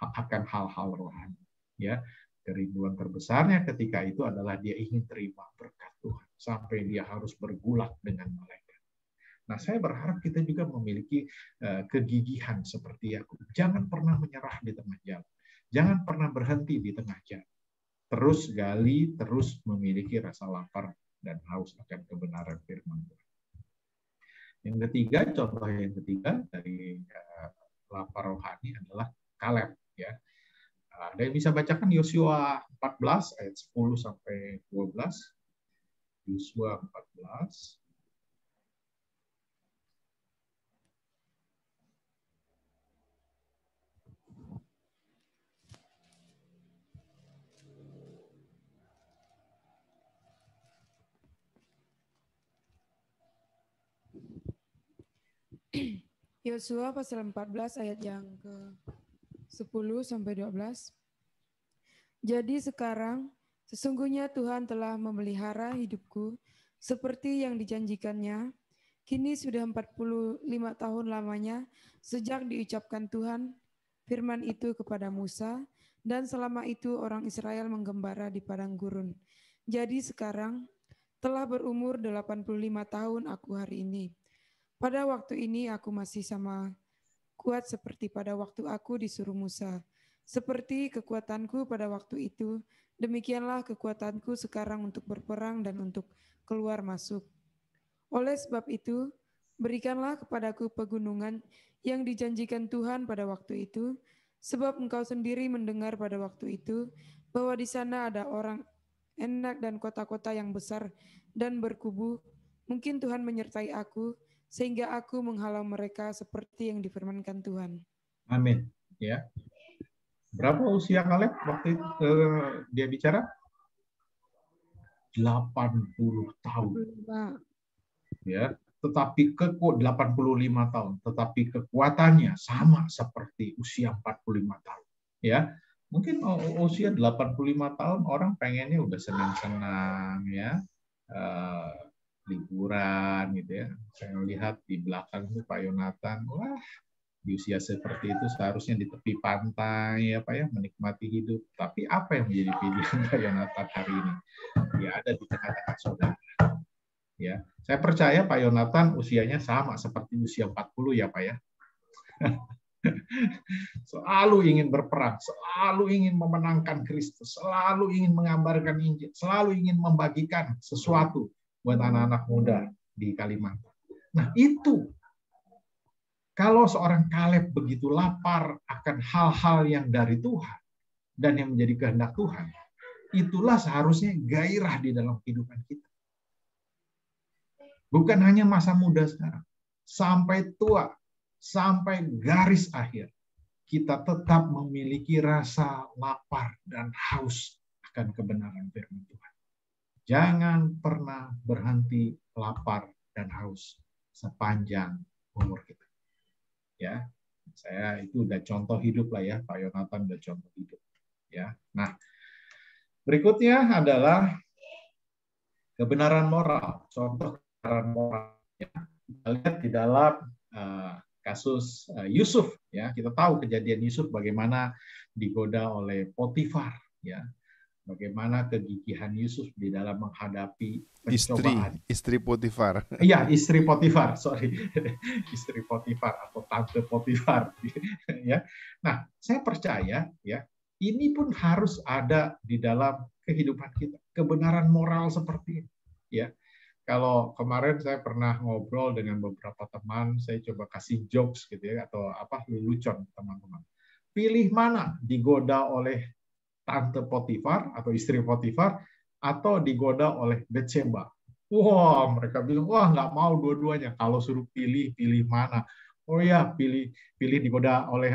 akan hal-hal rohani. Ya, kerinduan terbesarnya ketika itu adalah dia ingin terima berkat Tuhan sampai dia harus bergulat dengan malaikat. Nah, saya berharap kita juga memiliki kegigihan seperti Yakub. Jangan pernah menyerah di tengah jalan. Jangan pernah berhenti di tengah jalan. Terus gali, terus memiliki rasa lapar dan haus akan kebenaran firman Tuhan. Yang ketiga, contoh yang ketiga dari lapar rohani adalah Kaleb. Ya. Ada yang bisa bacakan Yosua 14 ayat 10 sampai 12. Yosua 14. Yosua pasal 14 ayat yang ke-10 sampai 12. Jadi sekarang sesungguhnya Tuhan telah memelihara hidupku seperti yang dijanjikannya. Kini sudah 45 tahun lamanya sejak diucapkan Tuhan firman itu kepada Musa, dan selama itu orang Israel menggembala di padang gurun. Jadi sekarang telah berumur 85 tahun aku hari ini. Pada waktu ini aku masih sama kuat seperti pada waktu aku disuruh Musa. Seperti kekuatanku pada waktu itu, demikianlah kekuatanku sekarang untuk berperang dan untuk keluar masuk. Oleh sebab itu, berikanlah kepadaku pegunungan yang dijanjikan Tuhan pada waktu itu, sebab engkau sendiri mendengar pada waktu itu bahwa di sana ada orang enak dan kota-kota yang besar dan berkubu. Mungkin Tuhan menyertai aku, sehingga aku menghalau mereka seperti yang difirmankan Tuhan. Amin. Ya. Berapa usia Kaleb waktu itu dia bicara? 80 tahun. Ya, tetapi 85 tahun, tetapi kekuatannya sama seperti usia 45 tahun. Ya. Mungkin usia 85 tahun orang pengennya udah senang-senang ya. Liburan gitu ya. Saya lihat di belakang itu Pak Yonatan, wah di usia seperti itu seharusnya di tepi pantai ya Pak ya, menikmati hidup. Tapi apa yang menjadi pilihan Pak Yonatan hari ini? Dia ada di tengah-tengah saudara. Ya, saya percaya Pak Yonatan usianya sama seperti usia 40 ya Pak ya. Selalu ingin berperang, selalu ingin memenangkan Kristus, selalu ingin menggambarkan Injil, selalu ingin membagikan sesuatu buat anak-anak muda di Kalimantan. Nah itu, kalau seorang Kaleb begitu lapar akan hal-hal yang dari Tuhan dan yang menjadi kehendak Tuhan, itulah seharusnya gairah di dalam kehidupan kita. Bukan hanya masa muda sekarang, sampai tua, sampai garis akhir, kita tetap memiliki rasa lapar dan haus akan kebenaran firman Tuhan. Jangan pernah berhenti lapar dan haus sepanjang umur kita. Ya, saya itu udah contoh hidup lah ya, Pak Yonatan udah contoh hidup. Ya, nah berikutnya adalah kebenaran moral. Contoh kebenaran moral. Ya. Kita lihat di dalam kasus Yusuf. Ya, kita tahu kejadian Yusuf bagaimana digoda oleh Potifar. Ya. Bagaimana kegigihan Yusuf di dalam menghadapi pencobaan. Istri Potifar. Iya, istri Potifar, sorry. Istri Potifar atau tante Potifar. Ya. Nah, saya percaya ya, ini pun harus ada di dalam kehidupan kita. kebenaran moral seperti ini. Ya, kalau kemarin saya pernah ngobrol dengan beberapa teman, saya coba kasih jokes gitu ya, atau lelucon teman-teman. Pilih mana, digoda oleh tante Potifar atau istri Potifar, atau digoda oleh Betsheba. Wah, mereka bilang, wah nggak mau dua-duanya. Kalau suruh pilih, pilih mana? Oh ya, pilih digoda oleh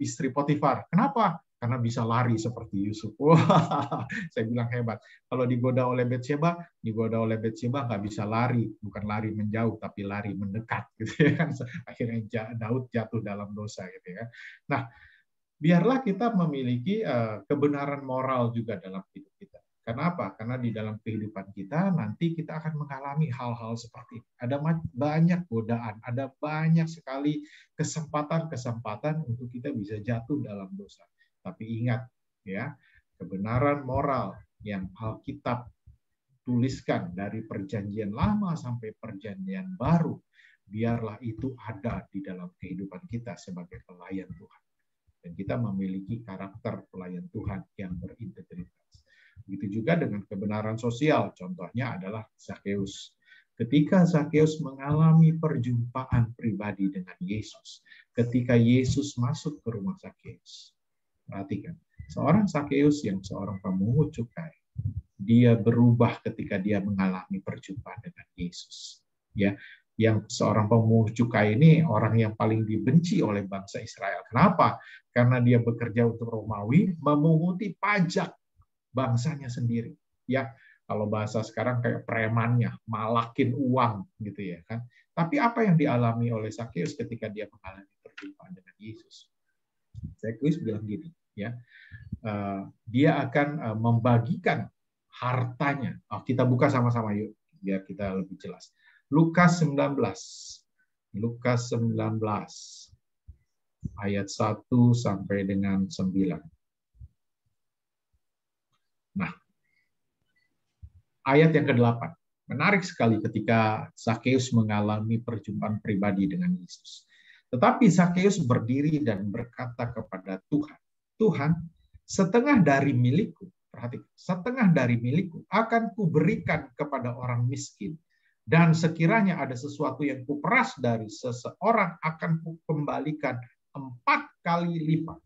istri Potifar. Kenapa? Karena bisa lari seperti Yusuf. Wah, saya bilang hebat. Kalau digoda oleh Betsheba nggak bisa lari, bukan lari menjauh, tapi lari mendekat. Gitu ya. Akhirnya Daud jatuh dalam dosa. Gitu ya. Nah, biarlah kita memiliki kebenaran moral juga dalam hidup kita. Kenapa? Karena di dalam kehidupan kita nanti kita akan mengalami hal-hal seperti ini. Ada banyak godaan, ada banyak sekali kesempatan-kesempatan untuk kita bisa jatuh dalam dosa. Tapi ingat ya, kebenaran moral yang Alkitab tuliskan dari perjanjian lama sampai perjanjian baru, biarlah itu ada di dalam kehidupan kita sebagai pelayan Tuhan. Dan kita memiliki karakter pelayan Tuhan yang berintegritas. Begitu juga dengan kebenaran sosial. Contohnya adalah Zakheus. Ketika Zakheus mengalami perjumpaan pribadi dengan Yesus, ketika Yesus masuk ke rumah Zakheus, perhatikan, seorang Zakheus yang seorang pemungut cukai, dia berubah ketika dia mengalami perjumpaan dengan Yesus. Ya, yang seorang pemungut cukai ini orang yang paling dibenci oleh bangsa Israel. Kenapa? Karena dia bekerja untuk Romawi, memunguti pajak bangsanya sendiri. Ya, kalau bahasa sekarang kayak premannya, malakin uang gitu ya kan. Tapi apa yang dialami oleh Zakheus ketika dia mengalami perjumpaan dengan Yesus? Zakheus bilang gini, ya, dia akan membagikan hartanya. Kita buka sama-sama yuk, biar kita lebih jelas. Lukas 19 ayat 1 sampai dengan 9. Nah, ayat yang ke-8. Menarik sekali ketika Zakheus mengalami perjumpaan pribadi dengan Yesus. Tetapi Zakheus berdiri dan berkata kepada Tuhan, Tuhan, setengah dari milikku, perhatikan, setengah dari milikku akan kuberikan kepada orang miskin. Dan sekiranya ada sesuatu yang kuperas dari seseorang akan kukembalikan 4 kali lipat.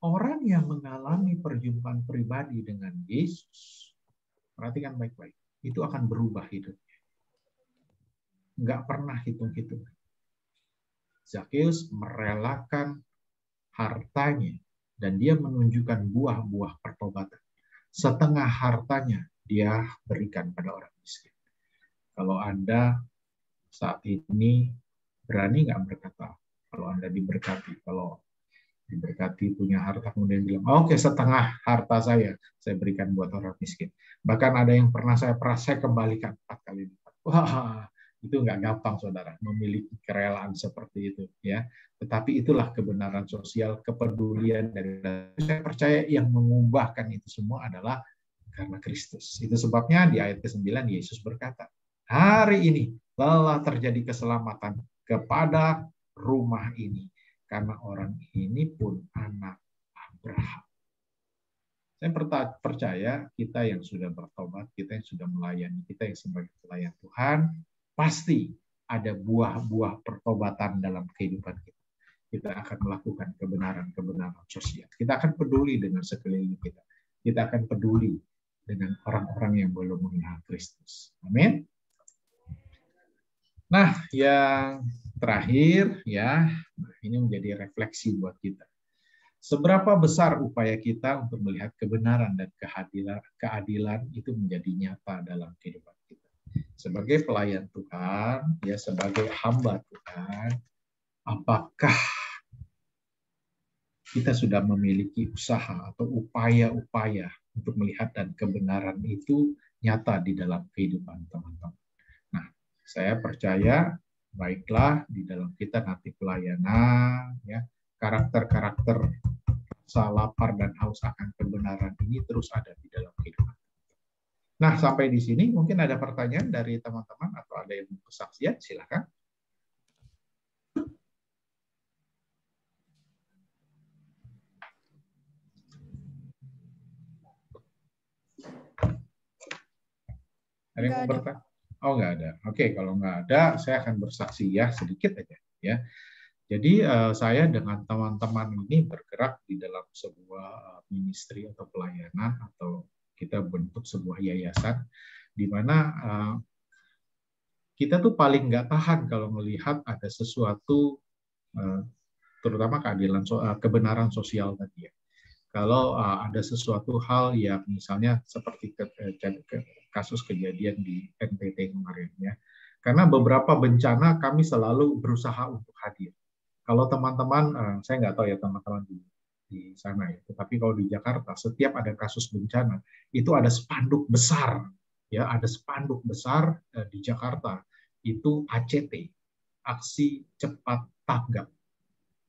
Orang yang mengalami perjumpaan pribadi dengan Yesus, perhatikan baik-baik, itu akan berubah hidupnya. Nggak pernah hitung-hitung. Zakheus merelakan hartanya dan dia menunjukkan buah-buah pertobatan. Setengah hartanya dia berikan pada orang miskin. Kalau Anda saat ini berani nggak berkata, kalau Anda diberkati, kalau diberkati punya harta kemudian bilang, oke, setengah harta saya berikan buat orang miskin. Bahkan ada yang pernah saya peras, saya kembalikan 4 kali lipat. Wah, itu nggak gampang, saudara, memiliki kerelaan seperti itu, ya. Tetapi itulah kebenaran sosial, kepedulian dari. Saya percaya yang mengubahkan itu semua adalah karena Kristus. Itu sebabnya di ayat ke-9 Yesus berkata, hari ini telah terjadi keselamatan kepada rumah ini, karena orang ini pun anak Abraham. Saya percaya kita yang sudah bertobat, kita yang sudah melayani, kita yang sebagai pelayan Tuhan, pasti ada buah-buah pertobatan dalam kehidupan kita. Kita akan melakukan kebenaran-kebenaran sosial. Kita akan peduli dengan sekeliling kita. Kita akan peduli dengan orang-orang yang belum mengenal Kristus. Amin. Nah, yang terakhir ya, ini menjadi refleksi buat kita. Seberapa besar upaya kita untuk melihat kebenaran dan keadilan itu menjadi nyata dalam kehidupan kita. Sebagai pelayan Tuhan, ya sebagai hamba Tuhan, apakah kita sudah memiliki usaha atau upaya-upaya untuk melihat dan kebenaran itu nyata di dalam kehidupan teman-teman. Nah, saya percaya baiklah di dalam kita nanti pelayanan, ya karakter-karakter rasa lapar dan haus akan kebenaran ini terus ada di dalam kehidupan. Nah, sampai di sini mungkin ada pertanyaan dari teman-teman atau ada yang mau kesaksian, silakan. Ada yang mau bertanya? Oh, nggak ada. Oke, kalau nggak ada, saya akan bersaksi ya sedikit aja ya. Jadi saya dengan teman-teman ini bergerak di dalam sebuah ministry atau pelayanan, atau kita bentuk sebuah yayasan di mana kita tuh paling nggak tahan kalau melihat ada sesuatu, terutama kebenaran sosial tadi ya. Kalau ada sesuatu hal yang misalnya seperti kasus kejadian di NTT kemarin ya, karena beberapa bencana kami selalu berusaha untuk hadir. Kalau teman-teman, saya nggak tahu ya teman-teman di sana ya, tetapi kalau di Jakarta setiap ada kasus bencana itu ada spanduk besar ya, ada spanduk besar di Jakarta itu ACT, Aksi Cepat Tanggap.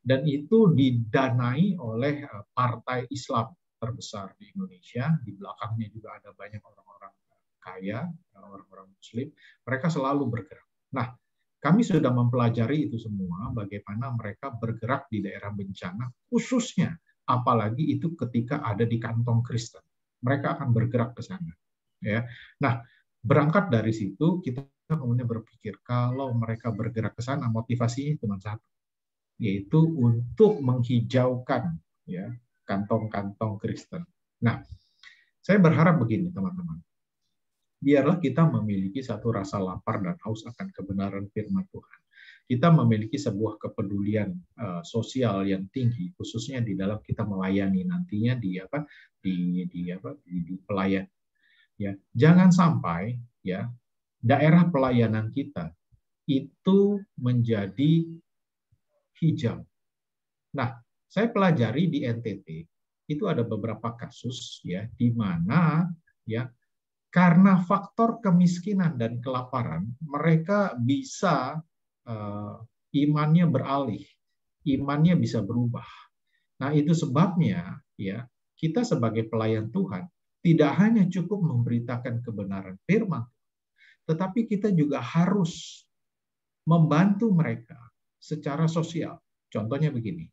Dan itu didanai oleh partai Islam terbesar di Indonesia. Di belakangnya juga ada banyak orang-orang kaya, orang-orang Muslim. Mereka selalu bergerak. Nah, kami sudah mempelajari itu semua, bagaimana mereka bergerak di daerah bencana, khususnya apalagi itu ketika ada di kantong Kristen. Mereka akan bergerak ke sana. Ya. Nah, berangkat dari situ, kita kemudian berpikir, kalau mereka bergerak ke sana, motivasinya cuma satu, yaitu untuk menghijaukan ya kantong-kantong Kristen. Nah, saya berharap begini teman-teman, biarlah kita memiliki satu rasa lapar dan haus akan kebenaran firman Tuhan. Kita memiliki sebuah kepedulian sosial yang tinggi, khususnya di dalam kita melayani nantinya di pelayan. Ya, jangan sampai ya daerah pelayanan kita itu menjadi hijau. Nah, saya pelajari di NTT itu ada beberapa kasus ya di mana ya karena faktor kemiskinan dan kelaparan mereka bisa imannya beralih, imannya bisa berubah. Nah, itu sebabnya ya kita sebagai pelayan Tuhan tidak hanya cukup memberitakan kebenaran firman, tetapi kita juga harus membantu mereka secara sosial. Contohnya begini.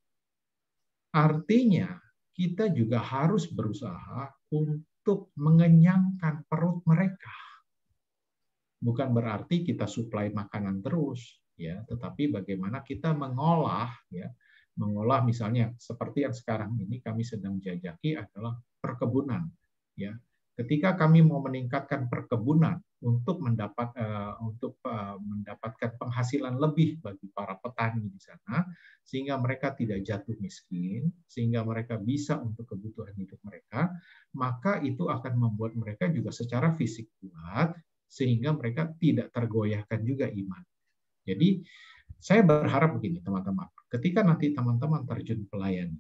Artinya, kita juga harus berusaha untuk mengenyangkan perut mereka. Bukan berarti kita suplai makanan terus, ya, tetapi bagaimana kita mengolah misalnya seperti yang sekarang ini kami sedang jajaki adalah perkebunan, ya. Ketika kami mau meningkatkan perkebunan untuk mendapatkan penghasilan lebih bagi para petani di sana, sehingga mereka tidak jatuh miskin, sehingga mereka bisa untuk kebutuhan hidup mereka, maka itu akan membuat mereka juga secara fisik kuat, sehingga mereka tidak tergoyahkan juga iman. Jadi, saya berharap begini teman-teman, ketika nanti teman-teman terjun pelayan,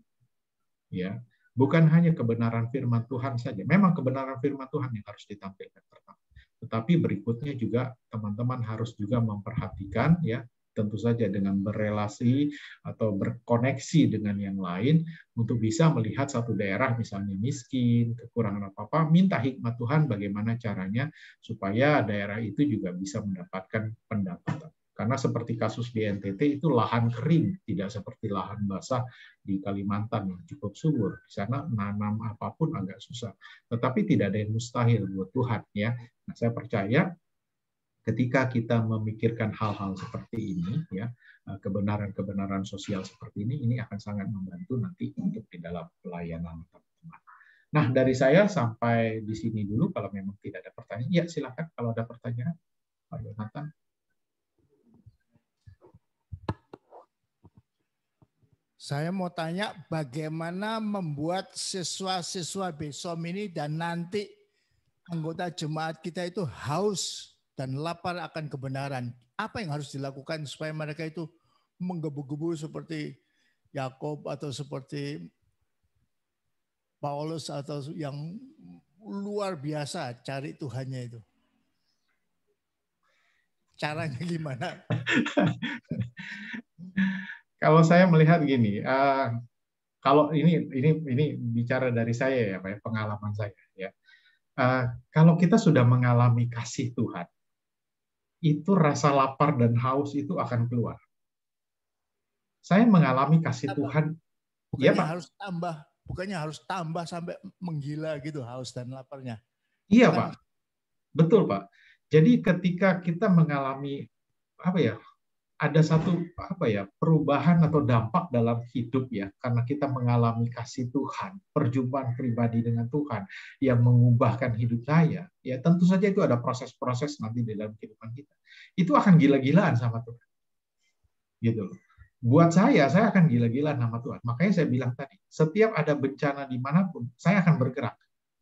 ya, bukan hanya kebenaran firman Tuhan saja. Memang kebenaran firman Tuhan yang harus ditampilkan pertama. Tetapi berikutnya juga teman-teman harus juga memperhatikan ya, tentu saja dengan berelasi atau berkoneksi dengan yang lain untuk bisa melihat satu daerah misalnya miskin, kekurangan apa-apa, minta hikmat Tuhan bagaimana caranya supaya daerah itu juga bisa mendapatkan pendapatan. Karena seperti kasus di NTT itu lahan kering, tidak seperti lahan basah di Kalimantan yang cukup subur. Di sana nanam apapun agak susah. Tetapi tidak ada yang mustahil buat Tuhan, ya. Nah, saya percaya ketika kita memikirkan hal-hal seperti ini, ya, kebenaran-kebenaran sosial seperti ini akan sangat membantu nanti untuk di dalam pelayanan teman-teman. Nah, dari saya sampai di sini dulu. Kalau memang tidak ada pertanyaan, ya silakan kalau ada pertanyaan, Pak Yonatan. Saya mau tanya bagaimana membuat siswa-siswa BSOM ini dan nanti anggota jemaat kita itu haus dan lapar akan kebenaran. Apa yang harus dilakukan supaya mereka itu menggebu-gebu seperti Yakob atau seperti Paulus atau yang luar biasa cari Tuhannya itu? Caranya gimana? Kalau saya melihat gini, kalau ini bicara dari saya ya, Pak, pengalaman saya ya. Kalau kita sudah mengalami kasih Tuhan, itu rasa lapar dan haus itu akan keluar. Saya mengalami kasih Tuhan, bukannya ya, Pak? Bukannya harus tambah sampai menggila gitu haus dan laparnya. Iya, Pak. Betul, Pak. Jadi ketika kita mengalami ada satu perubahan atau dampak dalam hidup ya, karena kita mengalami kasih Tuhan, perjumpaan pribadi dengan Tuhan yang mengubahkan hidup saya, ya tentu saja itu ada proses-proses nanti di dalam kehidupan kita. Itu akan gila-gilaan sama Tuhan. Gitu loh. Buat saya akan gila-gilaan sama Tuhan. Makanya saya bilang tadi, setiap ada bencana dimanapun, saya akan bergerak.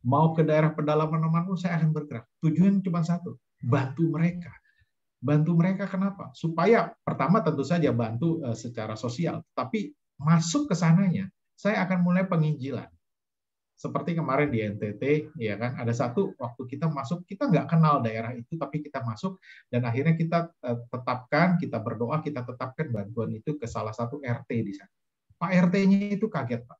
Mau ke daerah pedalaman manapun, saya akan bergerak. Tujuan cuma satu, bantu mereka. Bantu mereka kenapa? Supaya pertama tentu saja bantu secara sosial, tapi masuk ke sananya, saya akan mulai penginjilan. Seperti kemarin di NTT, ya kan, ada satu waktu kita masuk, kita nggak kenal daerah itu, tapi kita masuk dan akhirnya kita tetapkan, kita berdoa, kita tetapkan bantuan itu ke salah satu RT di sana. Pak RT-nya itu kaget, Pak.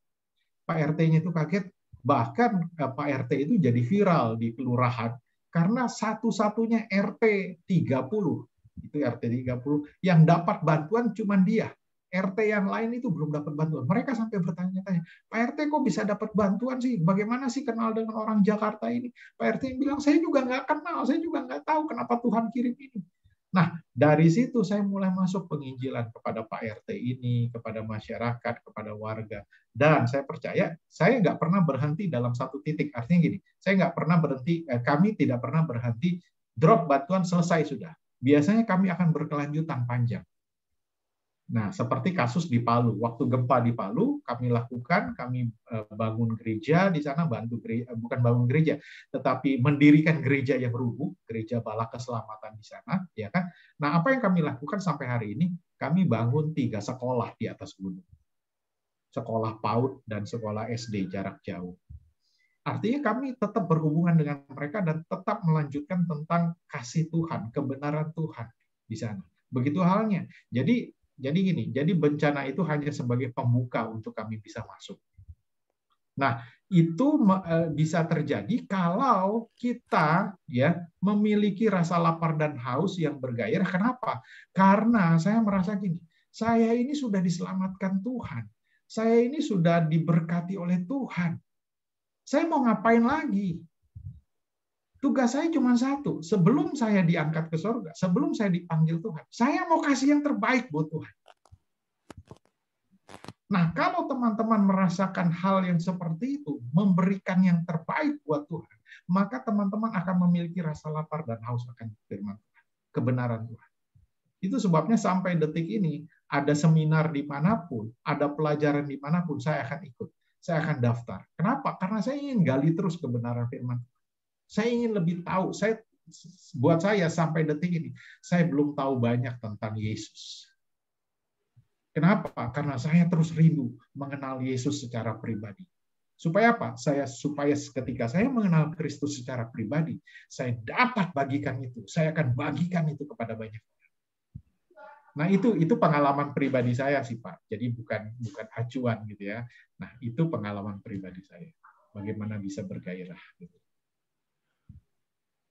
Pak RT-nya itu kaget, bahkan Pak RT itu jadi viral di kelurahan. Karena satu-satunya RT 30, itu RT 30, yang dapat bantuan cuma dia. RT yang lain itu belum dapat bantuan. Mereka sampai bertanya-tanya, Pak RT kok bisa dapat bantuan sih? Bagaimana sih kenal dengan orang Jakarta ini? Pak RT yang bilang, saya juga nggak kenal, saya juga nggak tahu kenapa Tuhan kirim ini. Nah, dari situ saya mulai masuk penginjilan kepada Pak RT ini, kepada masyarakat, kepada warga. Dan saya percaya, saya nggak pernah berhenti dalam satu titik. Artinya gini, saya nggak pernah berhenti, kami tidak pernah berhenti, drop bantuan selesai sudah. Biasanya kami akan berkelanjutan panjang. Nah, seperti kasus di Palu. Waktu gempa di Palu, kami lakukan, kami bangun gereja di sana, bukan bangun gereja, tetapi mendirikan gereja yang rubuh, gereja Bala Keselamatan di sana, ya kan? Nah, apa yang kami lakukan sampai hari ini? Kami bangun 3 sekolah di atas gunung. Sekolah PAUD dan sekolah SD jarak jauh. Artinya kami tetap berhubungan dengan mereka dan tetap melanjutkan tentang kasih Tuhan, kebenaran Tuhan di sana. Begitu halnya. Jadi gini, jadi bencana itu hanya sebagai pembuka untuk kami bisa masuk. Nah, itu bisa terjadi kalau kita ya memiliki rasa lapar dan haus yang bergairah. Kenapa? Karena saya merasa gini, saya ini sudah diselamatkan Tuhan. Saya ini sudah diberkati oleh Tuhan. Saya mau ngapain lagi? Tugas saya cuma satu, sebelum saya diangkat ke surga, sebelum saya dipanggil Tuhan, saya mau kasih yang terbaik buat Tuhan. Nah, kalau teman-teman merasakan hal yang seperti itu, memberikan yang terbaik buat Tuhan, maka teman-teman akan memiliki rasa lapar dan haus akan firman Tuhan, kebenaran Tuhan. Itu sebabnya sampai detik ini, ada seminar dimanapun, ada pelajaran dimanapun, saya akan ikut. Saya akan daftar. Kenapa? Karena saya ingin gali terus kebenaran firman Tuhan. Saya ingin lebih tahu. Buat saya sampai detik ini, saya belum tahu banyak tentang Yesus. Kenapa? Karena saya terus rindu mengenal Yesus secara pribadi. Supaya apa? Supaya ketika saya mengenal Kristus secara pribadi, saya dapat bagikan itu. Saya akan bagikan itu kepada banyak orang. Nah, itu pengalaman pribadi saya sih, Pak. Jadi bukan acuan gitu ya. Nah, itu pengalaman pribadi saya. Bagaimana bisa bergairah gitu.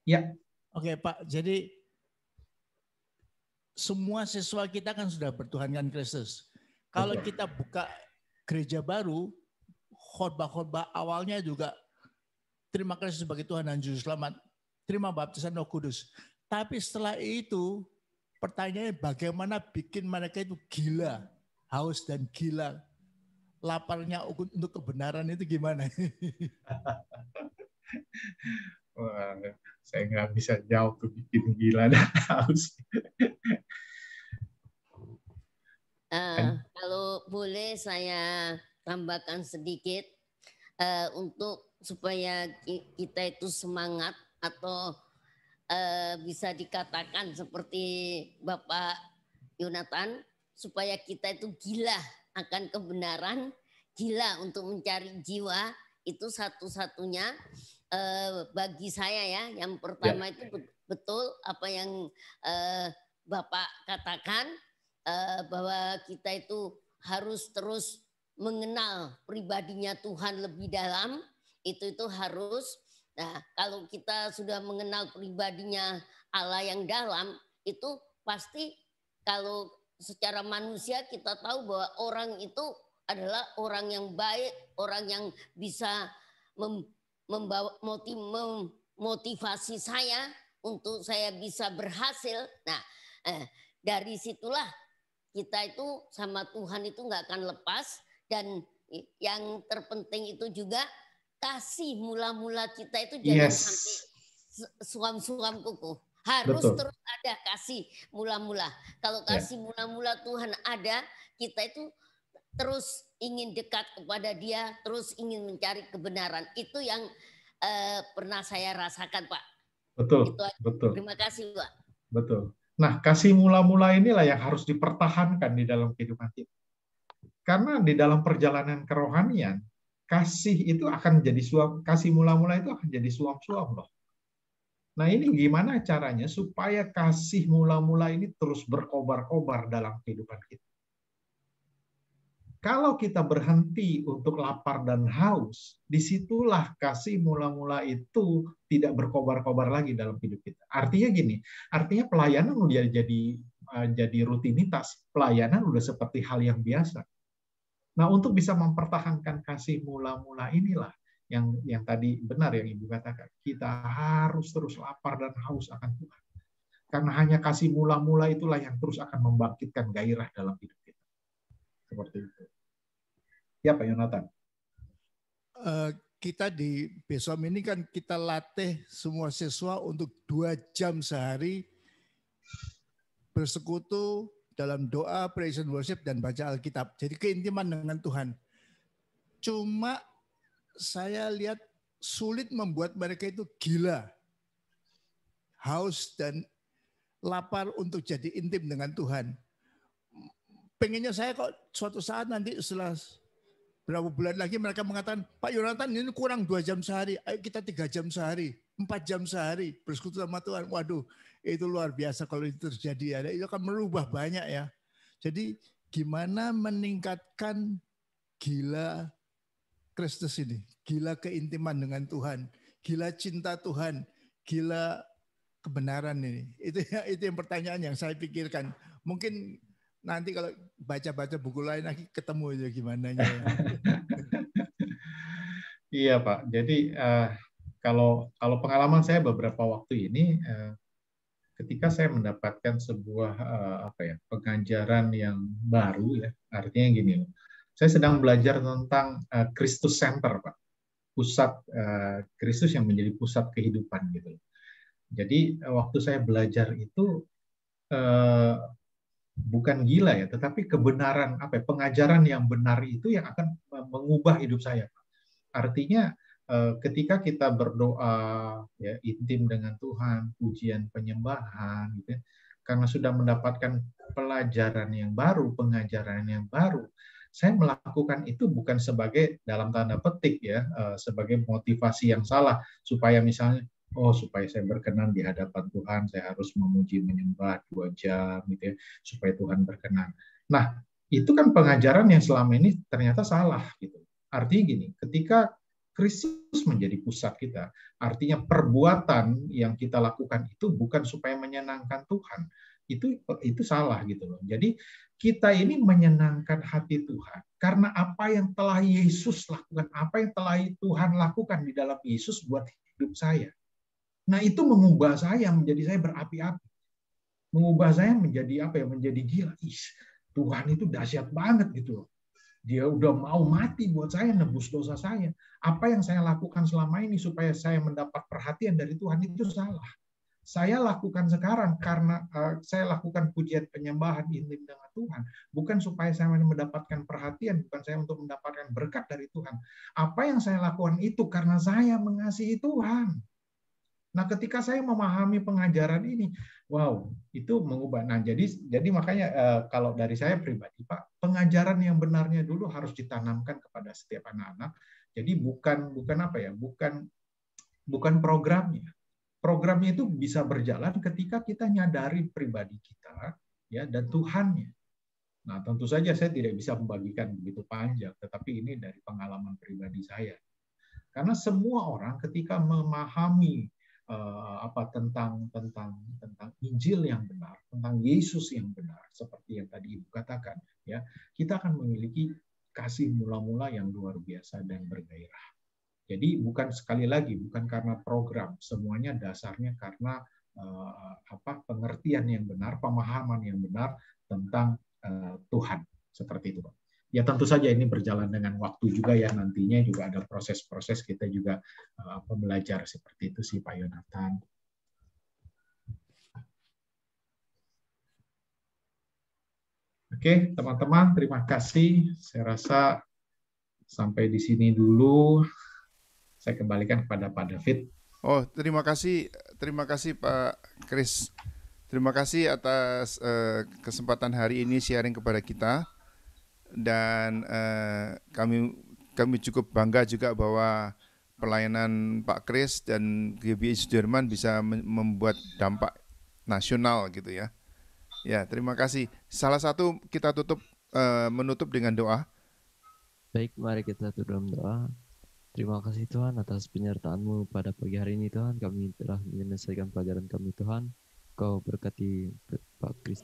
Ya. Oke, Pak. Jadi semua siswa kita kan sudah bertuhankan Kristus. Kalau kita buka gereja baru, khotbah-khotbah awalnya juga terima kasih sebagai Tuhan dan Juru Selamat. Terima baptisan Roh Kudus. Tapi setelah itu pertanyaannya bagaimana bikin mereka itu gila, haus dan gila. Laparnya untuk kebenaran itu gimana? Wah, saya nggak bisa jawab tuh bikin gila dan haus. Kalau boleh saya tambahkan sedikit untuk supaya kita itu semangat atau bisa dikatakan seperti Bapak Yonatan, supaya kita itu gila akan kebenaran, gila untuk mencari jiwa, itu satu-satunya bagi saya ya. Yang pertama itu betul apa yang Bapak katakan, bahwa kita itu harus terus mengenal pribadinya Tuhan lebih dalam, itu harus. Nah, kalau kita sudah mengenal pribadinya Allah yang dalam, itu pasti kalau secara manusia kita tahu bahwa orang itu adalah orang yang baik, orang yang bisa motivasi saya untuk saya bisa berhasil. Nah, dari situlah kita itu sama Tuhan itu nggak akan lepas. Dan yang terpenting itu juga kasih mula-mula kita itu jangan sampai suam-suam kuku. Harus terus ada kasih mula-mula. Kalau kasih mula-mula Tuhan ada, kita itu terus ingin dekat kepada Dia, terus ingin mencari kebenaran. Itu yang pernah saya rasakan, Pak. Betul, itu aja. betul. Terima kasih, Pak. Betul. Nah, kasih mula-mula inilah yang harus dipertahankan di dalam kehidupan kita. Karena di dalam perjalanan kerohanian, kasih itu akan jadi kasih mula-mula itu akan jadi suam-suam loh. Nah, ini gimana caranya supaya kasih mula-mula ini terus berkobar-kobar dalam kehidupan kita? Kalau kita berhenti untuk lapar dan haus, disitulah kasih mula-mula itu tidak berkobar-kobar lagi dalam hidup kita. Artinya gini, artinya pelayanan udah jadi rutinitas, pelayanan udah seperti hal yang biasa. Nah, untuk bisa mempertahankan kasih mula-mula inilah yang tadi benar yang Ibu katakan. Kita harus terus lapar dan haus akan Tuhan. Karena hanya kasih mula-mula itulah yang terus akan membangkitkan gairah dalam hidup kita. Seperti itu. Ya, Pak Yonatan. Kita di BSOM ini kan kita latih semua siswa untuk 2 jam sehari bersekutu dalam doa, praise and worship, dan baca Alkitab. Jadi keintiman dengan Tuhan. Cuma saya lihat sulit membuat mereka itu gila. Haus dan lapar untuk jadi intim dengan Tuhan. Pengennya saya kok suatu saat nanti setelah berapa bulan lagi mereka mengatakan, Pak Yonatan ini kurang 2 jam sehari, ayo kita 3 jam sehari, 4 jam sehari bersekutu sama Tuhan. Waduh, itu luar biasa kalau itu terjadi ya. Itu akan merubah banyak ya. Jadi gimana meningkatkan gila Kristus ini, gila keintiman dengan Tuhan, gila cinta Tuhan, gila kebenaran ini. Itu yang pertanyaan yang saya pikirkan. Mungkin nanti kalau baca-baca buku lain lagi ketemu aja gimana ya. Iya, Pak. Jadi kalau pengalaman saya beberapa waktu ini, ketika saya mendapatkan sebuah pengajaran yang baru ya, artinya gini loh. Saya sedang belajar tentang Christus Center, Pak. Pusat Kristus yang menjadi pusat kehidupan gitu. Jadi waktu saya belajar itu bukan gila ya, tetapi kebenaran pengajaran yang benar itu yang akan mengubah hidup saya, Pak. Artinya ketika kita berdoa ya intim dengan Tuhan, pujian penyembahan gitu ya, karena sudah mendapatkan pelajaran yang baru, pengajaran yang baru, saya melakukan itu bukan sebagai dalam tanda petik ya, sebagai motivasi yang salah supaya misalnya supaya saya berkenan di hadapan Tuhan, saya harus memuji menyembah 2 jam gitu ya, supaya Tuhan berkenan. Nah, itu kan pengajaran yang selama ini ternyata salah gitu. Artinya gini, ketika Kristus menjadi pusat kita, artinya perbuatan yang kita lakukan itu bukan supaya menyenangkan Tuhan. Itu salah gitu loh. Jadi kita ini menyenangkan hati Tuhan karena apa yang telah Yesus lakukan, apa yang telah Tuhan lakukan di dalam Yesus buat hidup saya. Nah, itu mengubah saya menjadi saya berapi-api. Mengubah saya menjadi menjadi gila. Tuhan itu dahsyat banget gitu loh. Dia udah mau mati buat saya, nebus dosa saya. Apa yang saya lakukan selama ini supaya saya mendapat perhatian dari Tuhan itu salah. Saya lakukan sekarang karena saya lakukan pujian penyembahan intim dengan Tuhan. Bukan supaya saya mendapatkan perhatian, bukan saya untuk mendapatkan berkat dari Tuhan. Apa yang saya lakukan itu karena saya mengasihi Tuhan. Nah, ketika saya memahami pengajaran ini, wow, itu mengubah. Nah, jadi makanya kalau dari saya pribadi, Pak, pengajaran yang benarnya dulu harus ditanamkan kepada setiap anak-anak. Jadi bukan programnya. Programnya itu bisa berjalan ketika kita nyadari pribadi kita ya dan Tuhannya. Nah, tentu saja saya tidak bisa membagikan begitu panjang, tetapi ini dari pengalaman pribadi saya. Karena semua orang ketika memahami tentang Injil yang benar, tentang Yesus yang benar, seperti yang tadi Ibu katakan, ya, kita akan memiliki kasih mula-mula yang luar biasa dan bergairah. Jadi bukan sekali lagi, bukan karena program, semuanya dasarnya karena pengertian yang benar, pemahaman yang benar tentang Tuhan. Seperti itu, Pak. Ya tentu saja ini berjalan dengan waktu juga ya, nantinya juga ada proses-proses kita juga belajar seperti itu sih Pak Yonatan. Oke, teman-teman, terima kasih. Saya rasa sampai di sini dulu. Saya kembalikan kepada Pak David. Oh, terima kasih Pak Kris. Terima kasih atas kesempatan hari ini sharing kepada kita. Dan kami cukup bangga juga bahwa pelayanan Pak Kris dan GBI Sudirman bisa membuat dampak nasional gitu ya. Ya, terima kasih. Salah satu kita menutup dengan doa. Baik, mari kita tutup dalam doa. Terima kasih Tuhan atas penyertaan-Mu pada pagi hari ini Tuhan. Kami telah menyelesaikan pelajaran kami Tuhan. Kau berkati Pak Kris